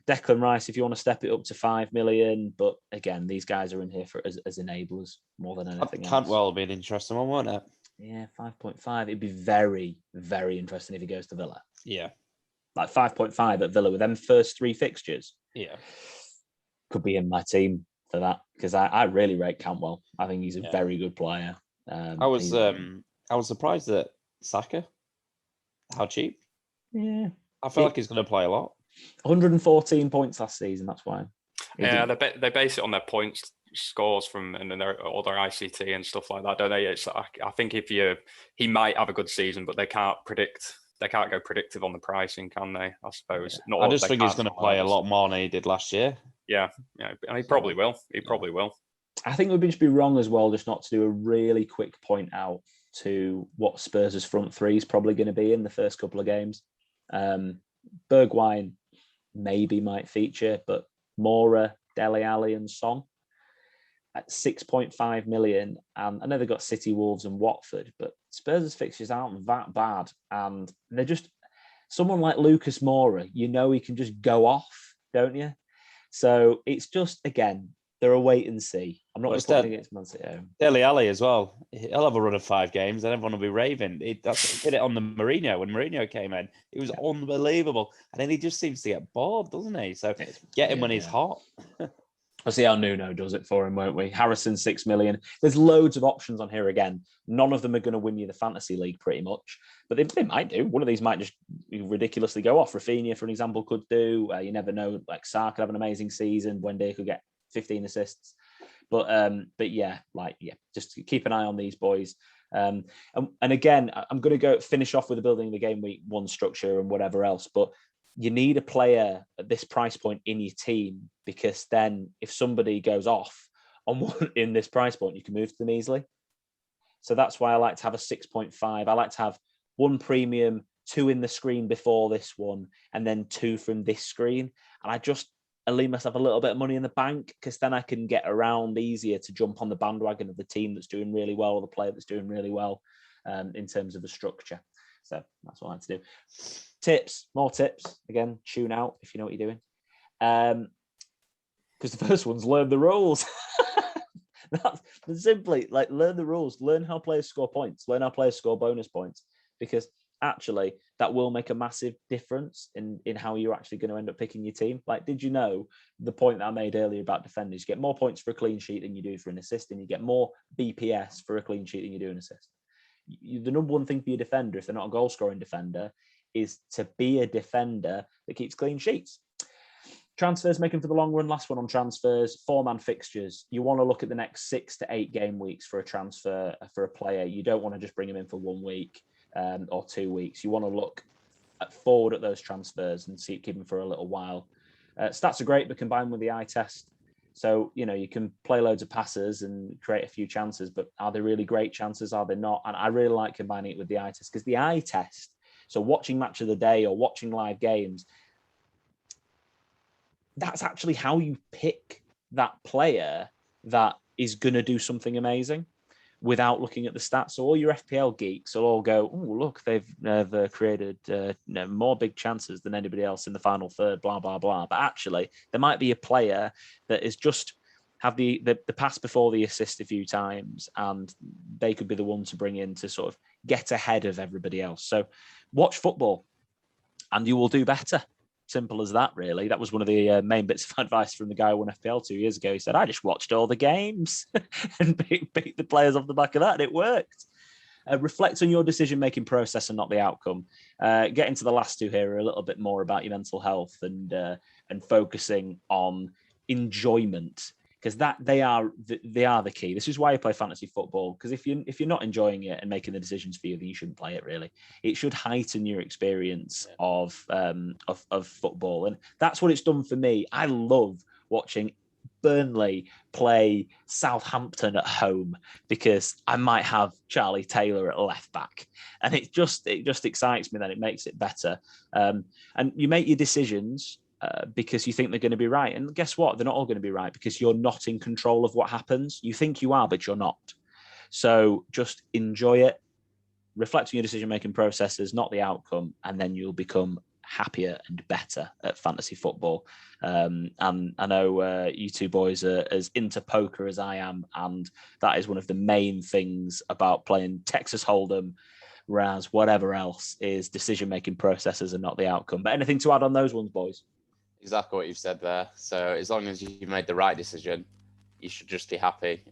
Declan Rice, if you want to step it up to 5 million. But again, these guys are in here as enablers more than anything else. Cantwell will be an interesting one, won't it? Yeah, 5.5. It'd be very, very interesting if he goes to Villa. Yeah. Like 5.5 at Villa with them first 3 fixtures. Yeah. Could be in my team for that because I really rate Cantwell. I think he's a very good player. I was surprised at Saka. How cheap? Yeah. I feel like he's going to play a lot. 114 points last season, that's why. Yeah, they base it on their points scores from and all their ICT and stuff like that, don't they? I think he might have a good season, but they can't predict. They can't go predictive on the pricing, can they? I suppose. Yeah. I just think he's going to play a lot more than he did last year. Yeah, and he probably will. He probably will. I think it would just be wrong as well, just not to do a really quick point out to what Spurs' front three is probably going to be in the first couple of games. Bergwijn maybe might feature, but Mora, Dele Alli and Son at 6.5 million. And I know they've got City, Wolves and Watford, but Spurs' fixtures aren't that bad. And they're just someone like Lucas Moura, he can just go off, don't you? So it's just, again, they're a wait and see. I'm not putting against Man City. Dele Alli as well. He'll have a run of 5 games and everyone will be raving. He did it on the Mourinho. When Mourinho came in, it was unbelievable. And then he just seems to get bored, doesn't he? So get him when he's hot. We'll see how Nuno does it for him, won't we? Harrison, 6 million. There's loads of options on here again. None of them are going to win you the fantasy league pretty much, but they might do. One of these might just ridiculously go off. Rafinha, for an example, could do. You never know. Like Sarr could have an amazing season. Buendia could get 15 assists. But yeah, just keep an eye on these boys. And again, I'm going to go finish off with the building the game week 1 structure and whatever else. But you need a player at this price point in your team, because then if somebody goes off on one in this price point, you can move them easily. So that's why I like to have a 6.5. I like to have 1 premium, 2 in the screen before this one, and then 2 from this screen. And I leave myself a little bit of money in the bank, because then I can get around easier to jump on the bandwagon of the team that's doing really well, or the player that's doing really well in terms of the structure. So that's what I like to do. Tips, more tips. Again, tune out if you know what you're doing. Because the first one's learn the rules. That's simply learn the rules, learn how players score points, learn how players score bonus points, because actually that will make a massive difference in how you're actually going to end up picking your team. Did you know the point that I made earlier about defenders? You get more points for a clean sheet than you do for an assist, and you get more BPS for a clean sheet than you do an assist. The number one thing for your defender, if they're not a goal scoring defender, is to be a defender that keeps clean sheets. Transfers, making for the long run. Last one on transfers, 4-man fixtures. You want to look at the next 6 to 8 game weeks for a transfer for a player. You don't want to just bring him in for 1 week or 2 weeks. You want to look forward at those transfers and keep them for a little while. Stats are great, but combined with the eye test. So, you can play loads of passes and create a few chances, but are they really great chances? Are they not? And I really like combining it with the eye test, because the eye test, so watching Match of the Day or watching live games, that's actually how you pick that player that is going to do something amazing without looking at the stats. So all your FPL geeks will all go, oh, look, they've created more big chances than anybody else in the final third, blah, blah, blah. But actually, there might be a player that is just have the pass before the assist a few times, and they could be the one to bring in to sort of get ahead of everybody else. So watch football and you will do better. Simple as that, really. That was one of the main bits of advice from the guy who won FPL 2 years ago. He said, I just watched all the games and beat the players off the back of that, and it worked. Reflect on your decision-making process and not the outcome. Getting to the last 2 here are a little bit more about your mental health and focusing on enjoyment, because they are the key. This is why you play fantasy football, because if you're not enjoying it and making the decisions for you, then you shouldn't play it. Really, it should heighten your experience of football, and that's what it's done for me. I love watching Burnley play Southampton at home, because I might have Charlie Taylor at left back, and it just excites me. That it makes it better, and you make your decisions because you think they're going to be right. And guess what? They're not all going to be right, because you're not in control of what happens. You think you are, but you're not. So just enjoy it. Reflect on your decision-making processes, not the outcome, and then you'll become happier and better at fantasy football. And I know you two boys are as into poker as I am, and that is one of the main things about playing Texas Hold'em, whereas whatever else is decision-making processes and not the outcome. But anything to add on those ones, boys? Exactly what you've said there. So as long as you've made the right decision, you should just be happy.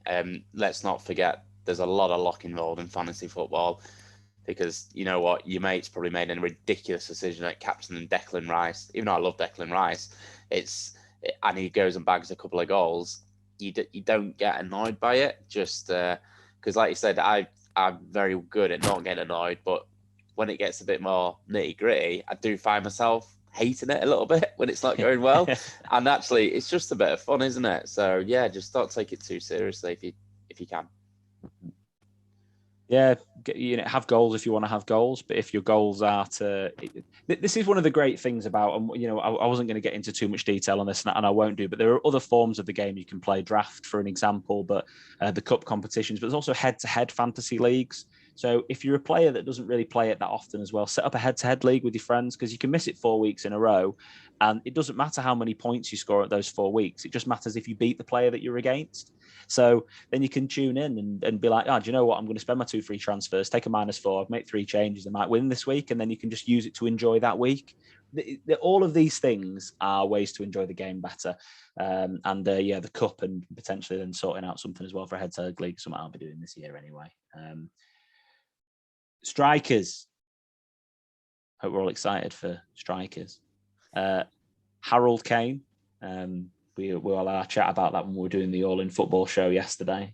Let's not forget, there's a lot of luck involved in fantasy football, because you know what, your mate's probably made a ridiculous decision at captaining Declan Rice. Even though I love Declan Rice, and he goes and bags a couple of goals. You don't get annoyed by it, just because, like you said, I'm very good at not getting annoyed, but when it gets a bit more nitty gritty, I do find myself hating it a little bit when it's not going well. And actually, it's just a bit of fun, isn't it? So yeah, just don't take it too seriously if you can. Yeah, have goals if you want to have goals, but if your goals are this is one of the great things about, and I wasn't going to get into too much detail on this, and I won't do, but there are other forms of the game you can play. Draft, for an example, but the cup competitions, but there's also head-to-head fantasy leagues. So if you're a player that doesn't really play it that often as well, set up a head-to-head league with your friends, because you can miss it 4 weeks in a row, and it doesn't matter how many points you score at those 4 weeks. It just matters if you beat the player that you're against. So then you can tune in and be like, do you know what? I'm going to spend my 2 free transfers, take a -4, make 3 changes, I might win this week, and then you can just use it to enjoy that week. All of these things are ways to enjoy the game better. The cup, and potentially then sorting out something as well for a head-to-head league, something I'll be doing this year anyway. Strikers. Hope we're all excited for strikers. Harold Kane. we all had our chat about that when we were doing the All In Football show yesterday.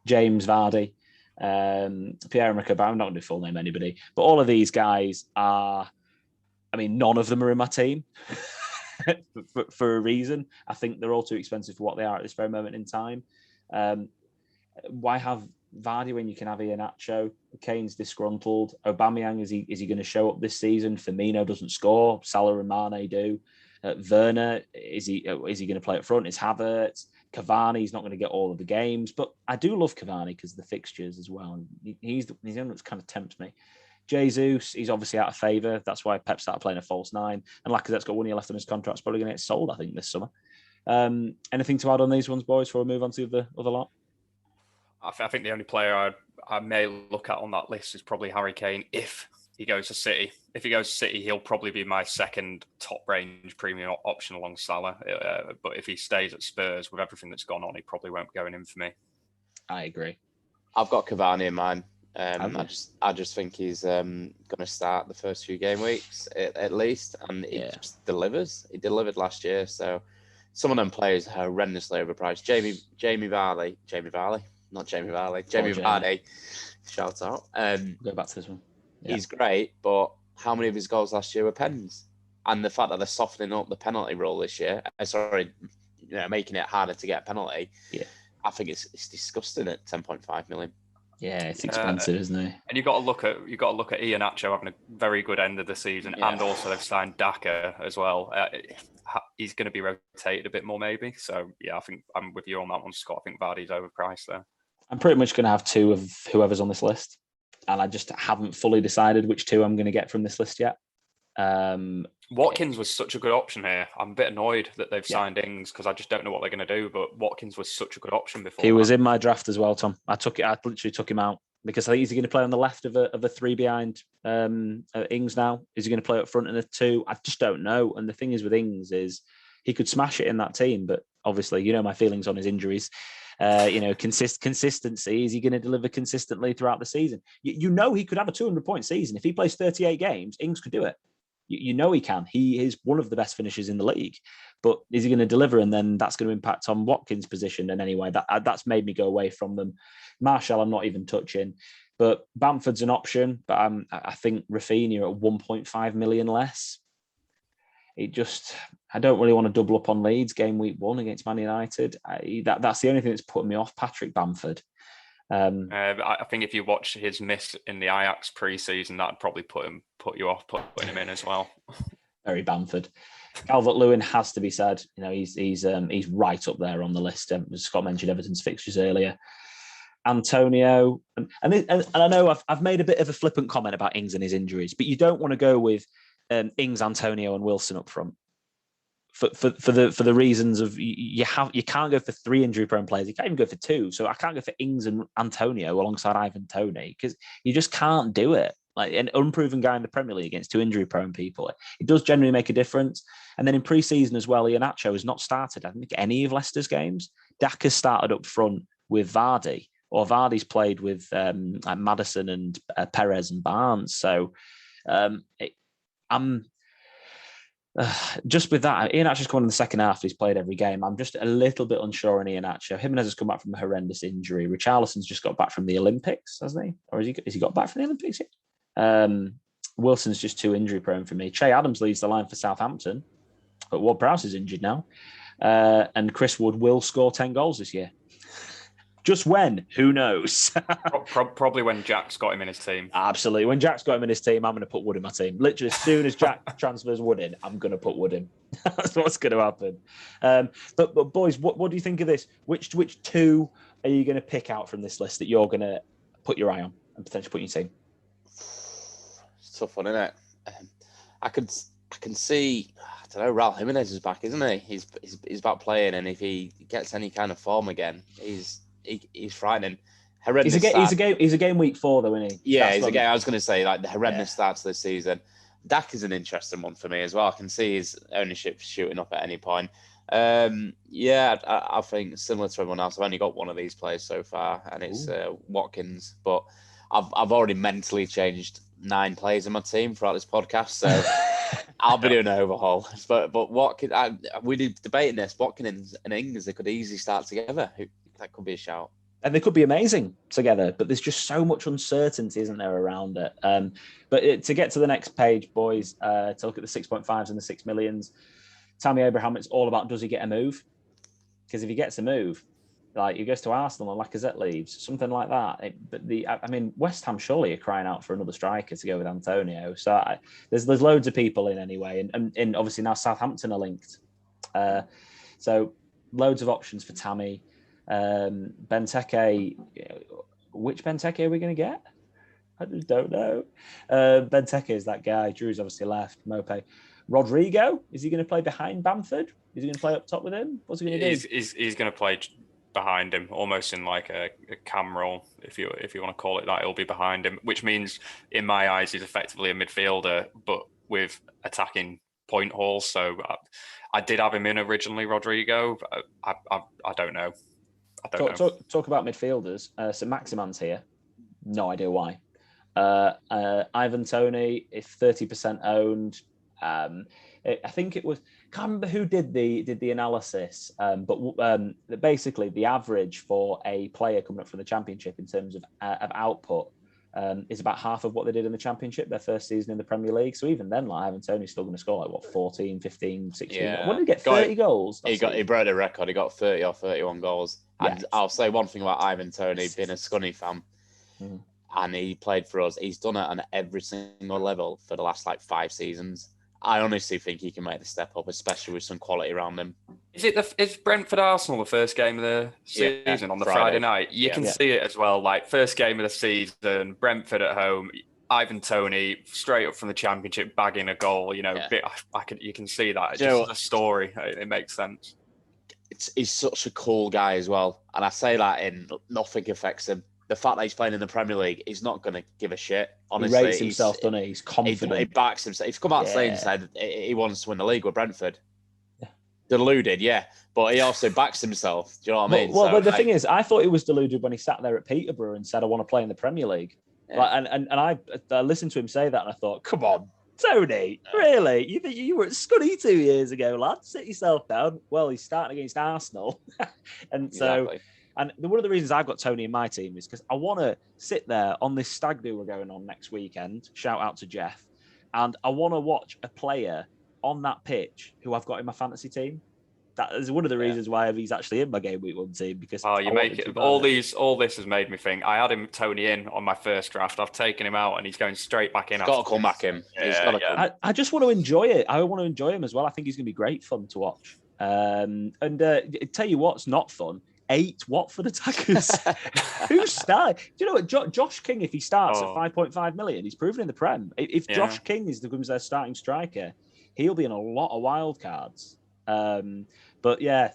James Vardy, Pierre-Emerick Aubameyang, I'm not going to do full name anybody, but all of these guys are, I mean, none of them are in my team for a reason. I think they're all too expensive for what they are at this very moment in time. Why have Vardy when you can have Iheanacho? Kane's disgruntled. Aubameyang, is he going to show up this season? Firmino doesn't score. Salah and Mane do. Werner, is he going to play up front? Is Havertz? Cavani's not going to get all of the games, but I do love Cavani because of the fixtures as well. He's the one that's kind of tempts me. Jesus, he's obviously out of favour. That's why Pep started playing a false nine. And Lacazette's got 1 year left on his contract. It's probably going to get sold, I think, this summer. Anything to add on these ones, boys, before we move on to the other lot? I think the only player I may look at on that list is probably Harry Kane if he goes to City. If he goes to City, he'll probably be my second top-range premium option along Salah. But if he stays at Spurs with everything that's gone on, he probably won't be going in for me. I agree. I've got Cavani in mine. I just think he's going to start the first few game weeks at least, and he just delivers. He delivered last year, so some of them players are horrendously overpriced. Jamie Vardy, shout out. Go back to this one. Yeah. He's great, but how many of his goals last year were pens? And the fact that they're softening up the penalty rule this year, making it harder to get a penalty. Yeah, I think it's disgusting at 10.5 million. Yeah, it's expensive, isn't it? And you've got to look at Iheanacho having a very good end of the season, and also they've signed Daka as well. He's going to be rotated a bit more, maybe. So yeah, I think I'm with you on that one, Scott. I think Vardy's overpriced there. I'm pretty much going to have two of whoever's on this list, and I just haven't fully decided which two I'm going to get from this list yet. Watkins was such a good option here. I'm a bit annoyed that they've signed Ings because I just don't know what they're going to do. But Watkins was such a good option before. He was in my draft as well, Tom. I literally took him out because I think he's going to play on the left of a three behind Ings now. Is he going to play up front in a two? I just don't know. And the thing is with Ings is he could smash it in that team, but obviously my feelings on his injuries. Consistency. Is he going to deliver consistently throughout the season? He could have a 200-point season if he plays 38 games. Ings could do it. He can. He is one of the best finishers in the league, but is he going to deliver? And then that's going to impact on Watkins' position. And anyway, that's made me go away from them. Martial, I'm not even touching, but Bamford's an option. But I think Rafinha at 1.5 million less. I don't really want to double up on Leeds game week 1 against Man United. That's the only thing that's putting me off Patrick Bamford. I think if you watch his miss in the Ajax pre-season, that'd probably put you off putting him in as well. Very Bamford. Calvert-Lewin has to be said. He's right up there on the list. Scott mentioned Everton's fixtures earlier. Antonio, and I know I've made a bit of a flippant comment about Ings and his injuries, but you don't want to go with Ings, Antonio, and Wilson up front. For the reasons of you can't go for 3 injury-prone players. You can't even go for 2. So I can't go for Ings and Antonio alongside Ivan Toney because you just can't do it. Like an unproven guy in the Premier League against 2 injury-prone people, it does generally make a difference. And then in pre-season as well, Iheanacho has not started, I think, any of Leicester's games. Daka's started up front with Vardy, or Vardy's played with Maddison and Perez and Barnes. So I'm. Just with that, Iheanacho's come on in the second half. He's played every game. I'm just a little bit unsure on Iheanacho. Jimenez has come back from a horrendous injury. Richarlison's just got back from the Olympics, hasn't he? Or has he got back from the Olympics yet? Wilson's just too injury prone for me. Che Adams leads the line for Southampton, but Ward-Prowse is injured now. And Chris Wood will score 10 goals this year. Just when? Who knows? Probably when Jack's got him in his team. Absolutely. When Jack's got him in his team, I'm going to put Wood in my team. Literally, as soon as Jack transfers Wood in, I'm going to put Wood in. That's what's going to happen. But boys, what do you think of this? Which 2 are you going to pick out from this list that you're going to put your eye on and potentially put in your team? It's a tough one, isn't it? I can see. I don't know. Raul Jimenez is back, isn't he? He's back playing, and if he gets any kind of form again, he's frightening. Horrendous. He's a game week 4 though, isn't he? Yeah, he's a game. I was going to say the horrendous starts this season. Dak is an interesting one for me as well. I can see his ownership shooting up at any point. I think similar to everyone else, I've only got one of these players so far, and it's Watkins. But I've already mentally changed 9 players in my team throughout this podcast, so I'll be doing an overhaul. But we're debating this. Watkins and Ings, they could easily start together. That could be a shout. And they could be amazing together, but there's just so much uncertainty, isn't there, around it? To get to the next page, boys, to look at the 6.5s and the 6 millions, Tammy Abraham, it's all about, does he get a move? Because if he gets a move, like he goes to Arsenal and Lacazette leaves, something like that. West Ham surely are crying out for another striker to go with Antonio. So there's loads of people in anyway, and obviously now Southampton are linked. So loads of options for Tammy. Benteke, which Benteke are we going to get? I just don't know. Benteke is that guy. Drew's obviously left. Mope. Rodrigo, is he going to play behind Bamford? Is he going to play up top with him? What's he going to do? He's going to play behind him, almost in like a cam role, if you want to call it that. He'll be behind him, which means, in my eyes, he's effectively a midfielder, but with attacking point hauls. So I did have him in originally, Rodrigo. I don't know. Talk about midfielders. So Maximan's here. No idea why. Ivan Toney, if 30% owned, I think it was, can't remember who did the analysis, but basically the average for a player coming up from the Championship in terms of output is about half of what they did in the Championship, their first season in the Premier League. So even then, like, Ivan Toney's still going to score 14, 15, 16. Yeah. When did he get 30 goals? He broke the record. He got 30 or 31 goals. Yeah. And I'll say one thing about Ivan Toney, being a Scunny fan, and he played for us. He's done it on every single level for the last 5 seasons. I honestly think he can make the step up, especially with some quality around him. Is Brentford Arsenal the first game of the season on the Friday night? You can see it as well. First game of the season, Brentford at home, Ivan Toney straight up from the Championship bagging a goal. You can see that. It's just a story. It makes sense. He's such a cool guy as well, and I say that in nothing affects him. The fact that he's playing in the Premier League, he's not going to give a shit. Honestly, he rates himself, doesn't he? He's confident. He backs himself. He's come out saying he wants to win the league with Brentford. Deluded, yeah, but he also backs himself. Do you know what I mean? Well, the thing is, I thought he was deluded when he sat there at Peterborough and said, "I want to play in the Premier League." Yeah. I listened to him say that, and I thought, "Come on, Tony, really? You were at Scuddy 2 years ago, lad? Sit yourself down." Well, he's starting against Arsenal, and so. Exactly. And one of the reasons I've got Tony in my team is because I want to sit there on this stag do we're going on next weekend. Shout out to Jeff. And I want to watch a player on that pitch who I've got in my fantasy team. That is one of the reasons why he's actually in my game week 1 team. Because all this has made me think. I had him Tony in on my first draft. I've taken him out and he's going straight back in. He's got to come back in. I just want to enjoy it. I want to enjoy him as well. I think he's going to be great fun to watch. Tell you what's not fun. 8 Watford attackers. Who started? Do you know what? Josh King, if he starts at 5.5 million, he's proven in the Prem. If Josh King becomes their starting striker, he'll be in a lot of wild cards. But yeah,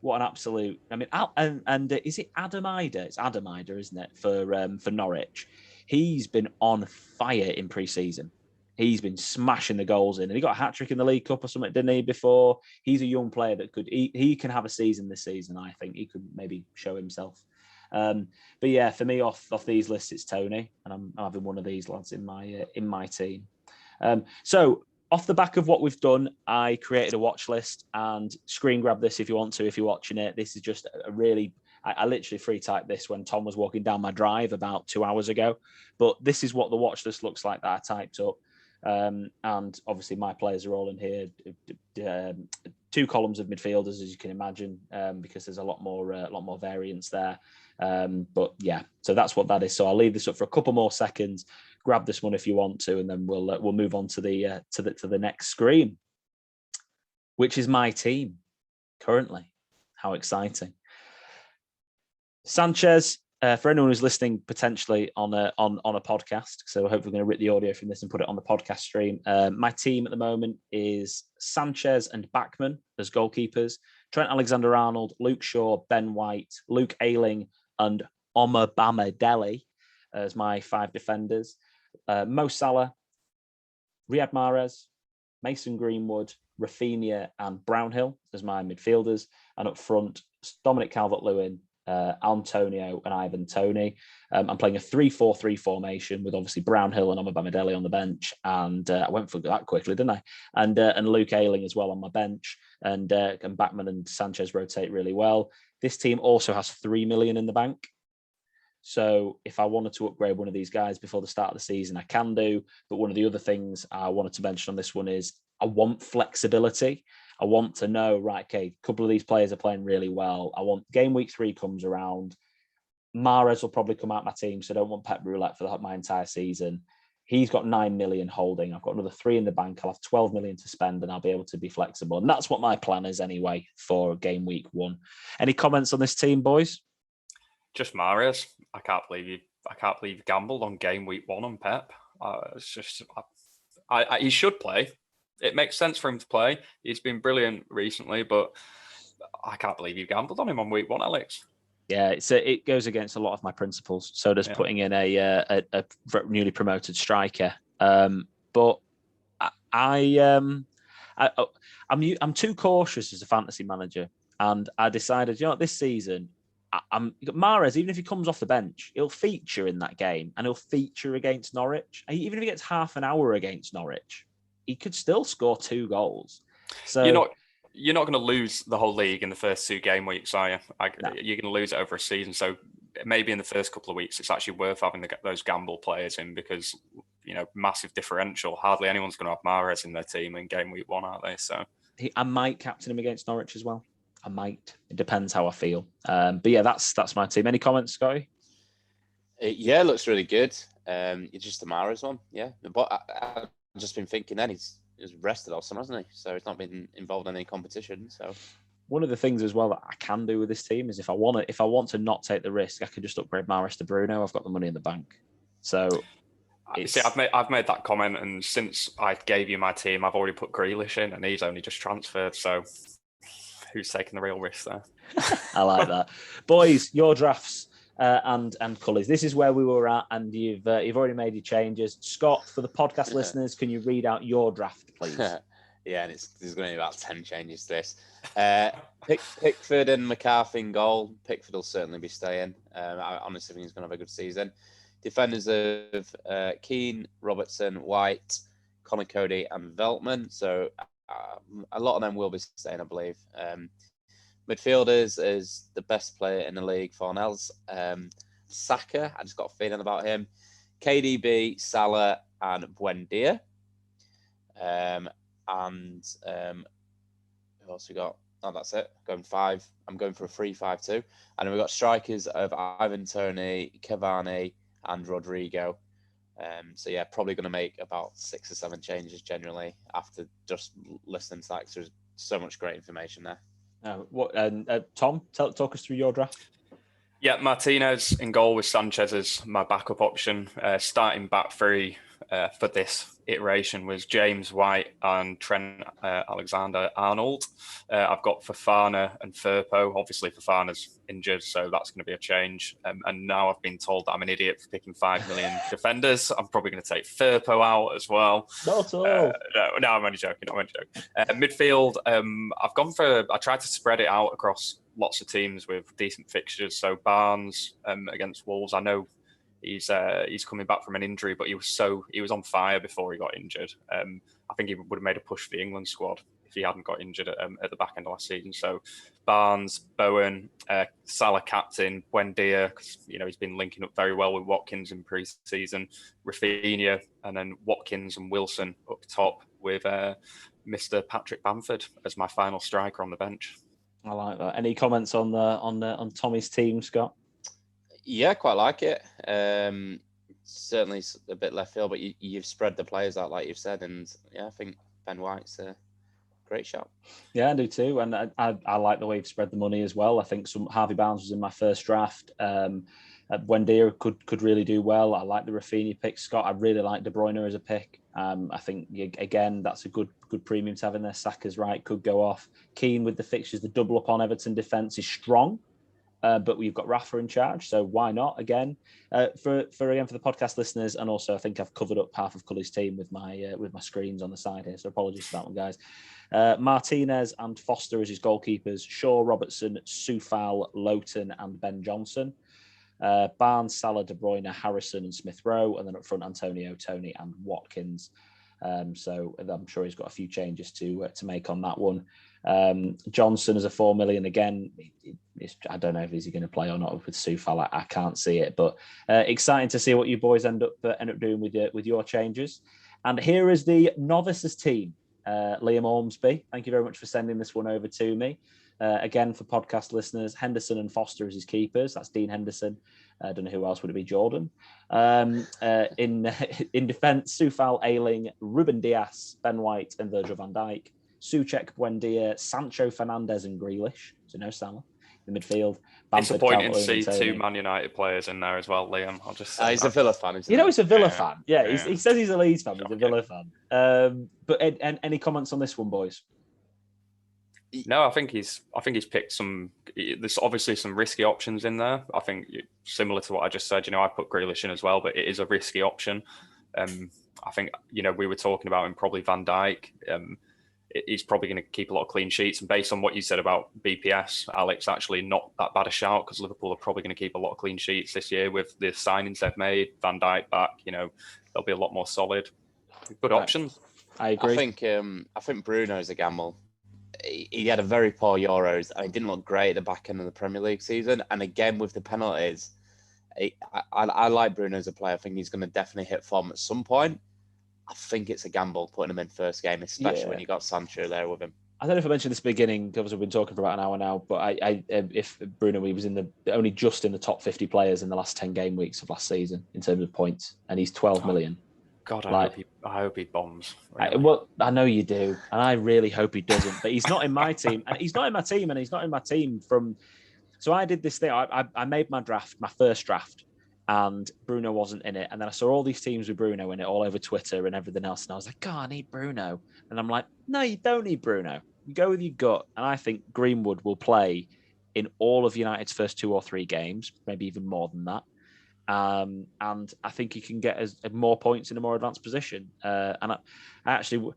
what an absolute! I mean, and is it Adam Ider? It's Adam Ider, isn't it, for Norwich? He's been on fire in pre-season. He's been smashing the goals in, and he got a hat-trick in the League Cup or something, didn't he, before? He's a young player that he can have a season this season, I think. He could maybe show himself. But yeah, for me, off these lists, it's Tony, and I'm having one of these lads in my team. So off the back of what we've done, I created a watch list, and screen grab this if you want to, if you're watching it. This is just a really... I literally free typed this when Tom was walking down my drive about 2 hours ago. But this is what the watch list looks like that I typed up. And obviously my players are all in here. 2 columns of midfielders, as you can imagine, because there's a lot more variance there. But yeah, so that's what that is. So I'll leave this up for a couple more seconds. Grab this one if you want to, and then we'll move on to the next screen, which is my team currently. How exciting! Sanchez. For anyone who's listening potentially on a podcast, so hopefully we're going to rip the audio from this and put it on the podcast stream. My team at the moment is Sanchez and Bachmann as goalkeepers, Trent Alexander-Arnold, Luke Shaw, Ben White, Luke Ayling, and Omar Deli as my 5 defenders. Mo Salah, Riyad Mahrez, Mason Greenwood, Rafinha, and Brownhill as my midfielders, and up front Dominic Calvert-Lewin, Antonio and Ivan Toney. I'm playing a 3-4-3 formation with obviously Brownhill and Omobamidele on the bench. And I went for that quickly, didn't I? And Luke Ayling as well on my bench. And Backman and Sanchez rotate really well. This team also has 3 million in the bank. So if I wanted to upgrade one of these guys before the start of the season, I can do. But one of the other things I wanted to mention on this one is I want flexibility. I want to know, right, okay, a couple of these players are playing really well. I want game week 3 comes around. Mahrez will probably come out my team, so I don't want Pep Roulette for my entire season. He's got 9 million holding. I've got another 3 in the bank. I'll have 12 million to spend and I'll be able to be flexible. And that's what my plan is anyway for game week 1. Any comments on this team, boys? Just Mahrez. I can't believe you gambled on game week 1 on Pep. It's just, he should play. It makes sense for him to play. He's been brilliant recently, but I can't believe you gambled on him on week 1, Alex. Yeah, it goes against a lot of my principles. So does putting in a newly promoted striker. But I'm too cautious as a fantasy manager, and I decided, this season, Mahrez, even if he comes off the bench, he'll feature in that game, and he'll feature against Norwich. Even if he gets half an hour against Norwich, he could still score 2 goals. So you're not going to lose the whole league in the first 2 game weeks, are you? No. You're going to lose it over a season. So maybe in the first couple of weeks, it's actually worth having those gamble players in because, massive differential. Hardly anyone's going to have Mahrez in their team in game week 1, aren't they? So I might captain him against Norwich as well. I might. It depends how I feel. But yeah, that's my team. Any comments, Scotty? Yeah, looks really good. It's just the Mahrez one. Yeah, but I've just been thinking then he's rested all summer, hasn't he? So he's not been involved in any competition. So one of the things as well that I can do with this team is if I want to not take the risk, I can just upgrade Mahrez to Bruno. I've got the money in the bank. So see, I've made that comment, and since I gave you my team, I've already put Grealish in, and he's only just transferred. So who's taking the real risk there? I like that, boys. Your drafts. And Kullys. This is where we were at, and you've already made your changes. Scott, for the podcast listeners, can you read out your draft, please? Yeah, and there's going to be about 10 changes to this. Pickford and McCarthy in goal. Pickford will certainly be staying. I honestly think he's going to have a good season. Defenders of Keane, Robertson, White, Connor Cody, and Veltman. So a lot of them will be staying, I believe. Midfielders is the best player in the league, Fornells. Saka, I just got a feeling about him. KDB, Salah, and Buendia. Who else we got? Oh, that's it. Going 5. I'm going for a 3-5-2. And then we've got strikers of Ivan Toney, Cavani, and Rodrigo. So yeah, probably going to make about 6 or 7 changes generally after just listening to that, because there's so much great information there. Tom, talk us through your draft. Yeah, Martinez in goal with Sanchez as my backup option. Starting back 3 for this iteration was James White and Trent Alexander-Arnold. I've got Fofana and Firpo. Obviously, Fofana's injured, so that's going to be a change. And now I've been told that I'm an idiot for picking 5 million defenders. I'm probably going to take Firpo out as well. Not at all. No, I'm only joking. Midfield, I tried to spread it out across lots of teams with decent fixtures. So Barnes against Wolves, I know he's coming back from an injury, but he was on fire before he got injured. I think he would have made a push for the England squad if he hadn't got injured at the back end of last season. So Barnes, Bowen, Salah captain, Buendia, because he's been linking up very well with Watkins in pre-season, Rafinha, and then Watkins and Wilson up top with Mr. Patrick Bamford as my final striker on the bench. I like that. Any comments on Tommy's team, Scott? Yeah, quite like it. Certainly a bit left field, but you've spread the players out like you've said, and yeah, I think Ben White's a great shot. Yeah, I do too, and I like the way you've spread the money as well. I think Harvey Barnes was in my first draft. Buendia could really do well. I like the Rafinha pick, Scott. I really like De Bruyne as a pick. I think again that's a good premium to have in there. Saka's right, could go off. Keane with the fixtures, the double up on Everton defence is strong. but we've got Rafa in charge, so why not again? For the podcast listeners, and also I think I've covered up half of Kullys' team with my screens on the side here, so apologies for that one, guys. Martinez and Foster as his goalkeepers, Shaw, Robertson, Soufal, Lowton, and Ben Johnson. Barnes, Salah, De Bruyne, Harrison, and Smith Rowe, and then up front Antonio, Tony, and Watkins. So I'm sure he's got a few changes to make on that one. Johnson is a 4 million again. I don't know if he's going to play or not with Soufal. I can't see it, but exciting to see what you boys end up doing with your changes. And here is the novices team. Liam Ormsby, thank you very much for sending this one over to me. Again, for podcast listeners, Henderson and Foster as his keepers. That's Dean Henderson. I don't know who else would it be. Jordan. In defence, Soufal, Ayling, Ruben Dias, Ben White, and Virgil van Dijk. Souček, Buendia, Sancho, Fernandez, and Grealish. So no Salah in the midfield. Bamford, Disappointing to see Calvert-Lewin, 2 Man United players in there as well, Liam. I'll just say He's a Villa fan, isn't you know, he? he's a Villa fan. Yeah, he says he's a Leeds fan, but he's a Okay. Villa fan. But any comments on this one, boys? No, I think he's picked some. There's obviously some risky options in there. I think similar to what I just said. I put Grealish in as well, but it is a risky option. I think we were talking about him, probably Van Dijk. He's probably going to keep a lot of clean sheets. And based on what you said about BPS, Alex, actually not that bad a shout, because Liverpool are probably going to keep a lot of clean sheets this year with the signings they've made. Van Dijk back, they'll be a lot more solid. Good options. I agree. I think Bruno's a gamble. He had a very poor Euros and he didn't look great at the back end of the Premier League season. And again, with the penalties, I like Bruno as a player. I think he's going to definitely hit form at some point. I think it's a gamble putting him in first game, especially when you got Sancho there with him. I don't know if I mentioned this at the beginning, because we've been talking for about an hour now, but if Bruno, he was only just in the top 50 players in the last 10 game weeks of last season in terms of points, and he's 12 million. God, I hope he bombs. Really. Well, I know you do, and I really hope he doesn't. But he's not in my team, and he's not in my team, and he's not in my team from. So I did this thing. I made my first draft, and Bruno wasn't in it. And then I saw all these teams with Bruno in it all over Twitter and everything else, and I was like, "God, I need Bruno." And I'm like, "No, you don't need Bruno. You go with your gut." And I think Greenwood will play in all of United's first 2 or 3 games, maybe even more than that. And I think he can get more points in a more advanced position. And I actually,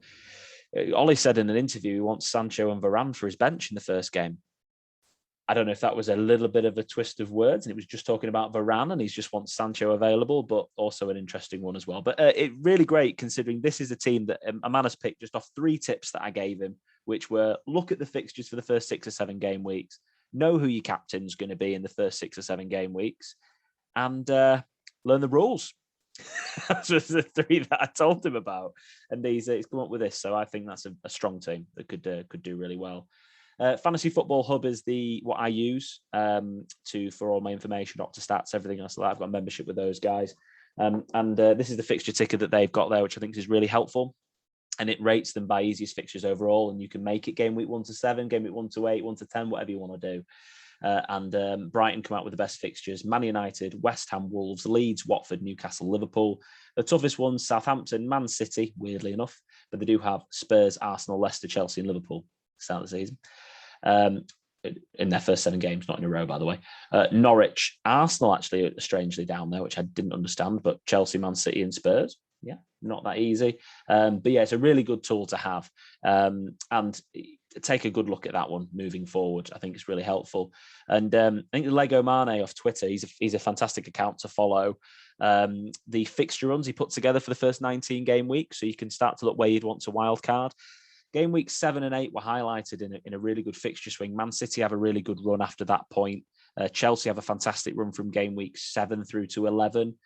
Ollie said in an interview he wants Sancho and Varane for his bench in the first game. I don't know if that was a little bit of a twist of words, and it was just talking about Varane, and he just wants Sancho available, but also an interesting one as well. But it really great, considering this is a team that a man has picked just off 3 tips that I gave him, which were look at the fixtures for the first 6 or 7 game weeks, know who your captain's going to be in the first 6 or 7 game weeks, and learn the rules. That's just the 3 that I told him about, and he's come up with this. So I think that's a strong team that could do really well. Fantasy Football Hub is what I use for all my information, doctor stats, everything else like that. I've got a membership with those guys, and this is the fixture ticker that they've got there, which I think is really helpful. And it rates them by easiest fixtures overall, and you can make it game week 1 to 7, game week 1 to 8, 1 to 10, whatever you want to do. And Brighton come out with the best fixtures: Man United, West Ham, Wolves, Leeds, Watford, Newcastle, Liverpool. The toughest ones: Southampton, Man City, weirdly enough, but they do have Spurs, Arsenal, Leicester, Chelsea, and Liverpool to start the season. In their first 7 games, not in a row, by the way. Norwich, Arsenal actually are strangely down there, which I didn't understand, but Chelsea, Man City, and Spurs. Yeah, not that easy. But yeah, it's a really good tool to have. And take a good look at that one moving forward. I think it's really helpful. And I think Lego Mane off Twitter, he's a fantastic account to follow. The fixture runs he put together for the first 19 game weeks, so you can start to look where you'd want to wildcard. Game weeks 7 and 8 were highlighted in a really good fixture swing. Man City have a really good run after that point. Chelsea have a fantastic run from game weeks 7 through to 11.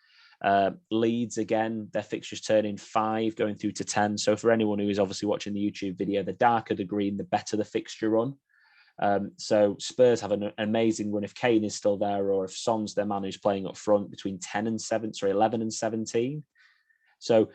Leeds, again, their fixtures turn in 5 going through to 10. So for anyone who is obviously watching the YouTube video, the darker the green, the better the fixture run. So Spurs have an amazing run if Kane is still there, or if Son's their man who's playing up front, between 11 and 17. So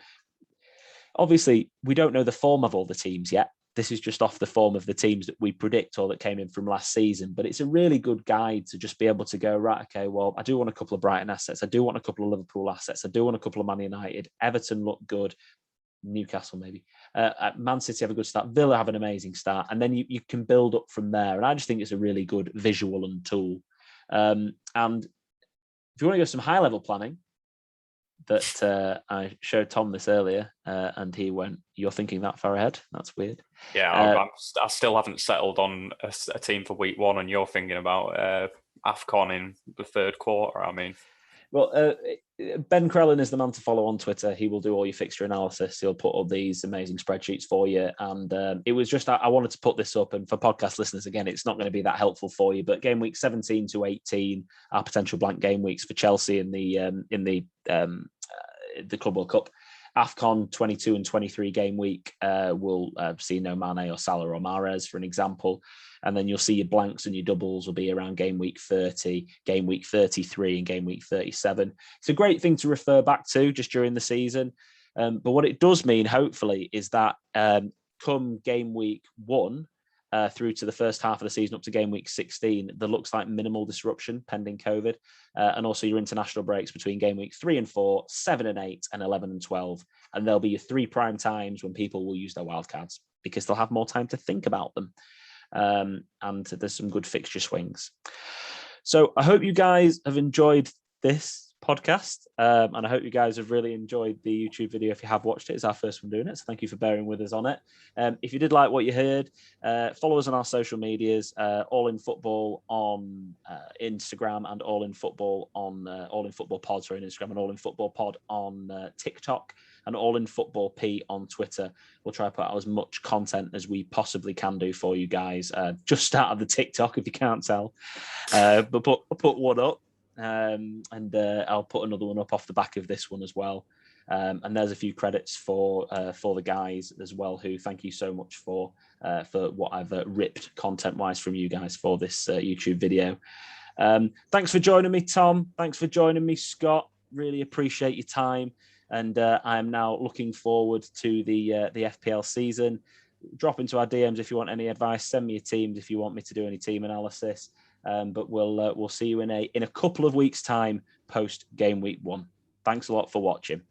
obviously we don't know the form of all the teams yet. This is just off the form of the teams that we predict or that came in from last season. But it's a really good guide to just be able to go, right, okay, well, I do want a couple of Brighton assets. I do want a couple of Liverpool assets. I do want a couple of Man United. Everton look good. Newcastle, maybe. Man City have a good start. Villa have an amazing start. And then you can build up from there. And I just think it's a really good visual and tool And if you want to go some high level planning, that I showed Tom this earlier, and he went, "You're thinking that far ahead? That's weird." Yeah, I still haven't settled on a team for week 1, and you're thinking about AFCON in the third quarter. I mean, well, Ben Crellin is the man to follow on Twitter. He will do all your fixture analysis. He'll put up these amazing spreadsheets for you. And it was just, I wanted to put this up. And for podcast listeners, again, it's not going to be that helpful for you. But game week 17 to 18 are potential blank game weeks for Chelsea in the Club World Cup. AFCON 22 and 23 game week will see no Mane or Salah or Mahrez, for an example. And then you'll see your blanks and your doubles will be around game week 30, game week 33 and game week 37. It's a great thing to refer back to just during the season. But what it does mean, hopefully, is that come game week 1 through to the first half of the season up to game week 16, there looks like minimal disruption pending COVID. And also your international breaks between game week 3 and 4, 7 and 8, and 11 and 12. And there'll be your 3 prime times when people will use their wildcards because they'll have more time to think about them. And there's some good fixture swings. So I hope you guys have enjoyed this podcast, and I hope you guys have really enjoyed the YouTube video. If you have watched it, it's our first one doing it, so thank you for bearing with us on it. If you did like what you heard, follow us on our social medias, All In Football on Instagram, and All In Football on All In Football Pod, sorry, on Instagram, and All In Football Pod on TikTok, and All In Football P on Twitter. We'll try to put out as much content as we possibly can do for you guys. Just start at the TikTok if you can't tell, but put one up. And I'll put another one up off the back of this one as well. And there's a few credits for the guys as well, who thank you so much for what I've ripped content-wise from you guys for this YouTube video. Thanks for joining me, Tom. Thanks for joining me, Scott. Really appreciate your time. And I am now looking forward to the FPL season. Drop into our DMs if you want any advice. Send me your teams if you want me to do any team analysis. But we'll see you in a couple of weeks' time post game week 1. Thanks a lot for watching.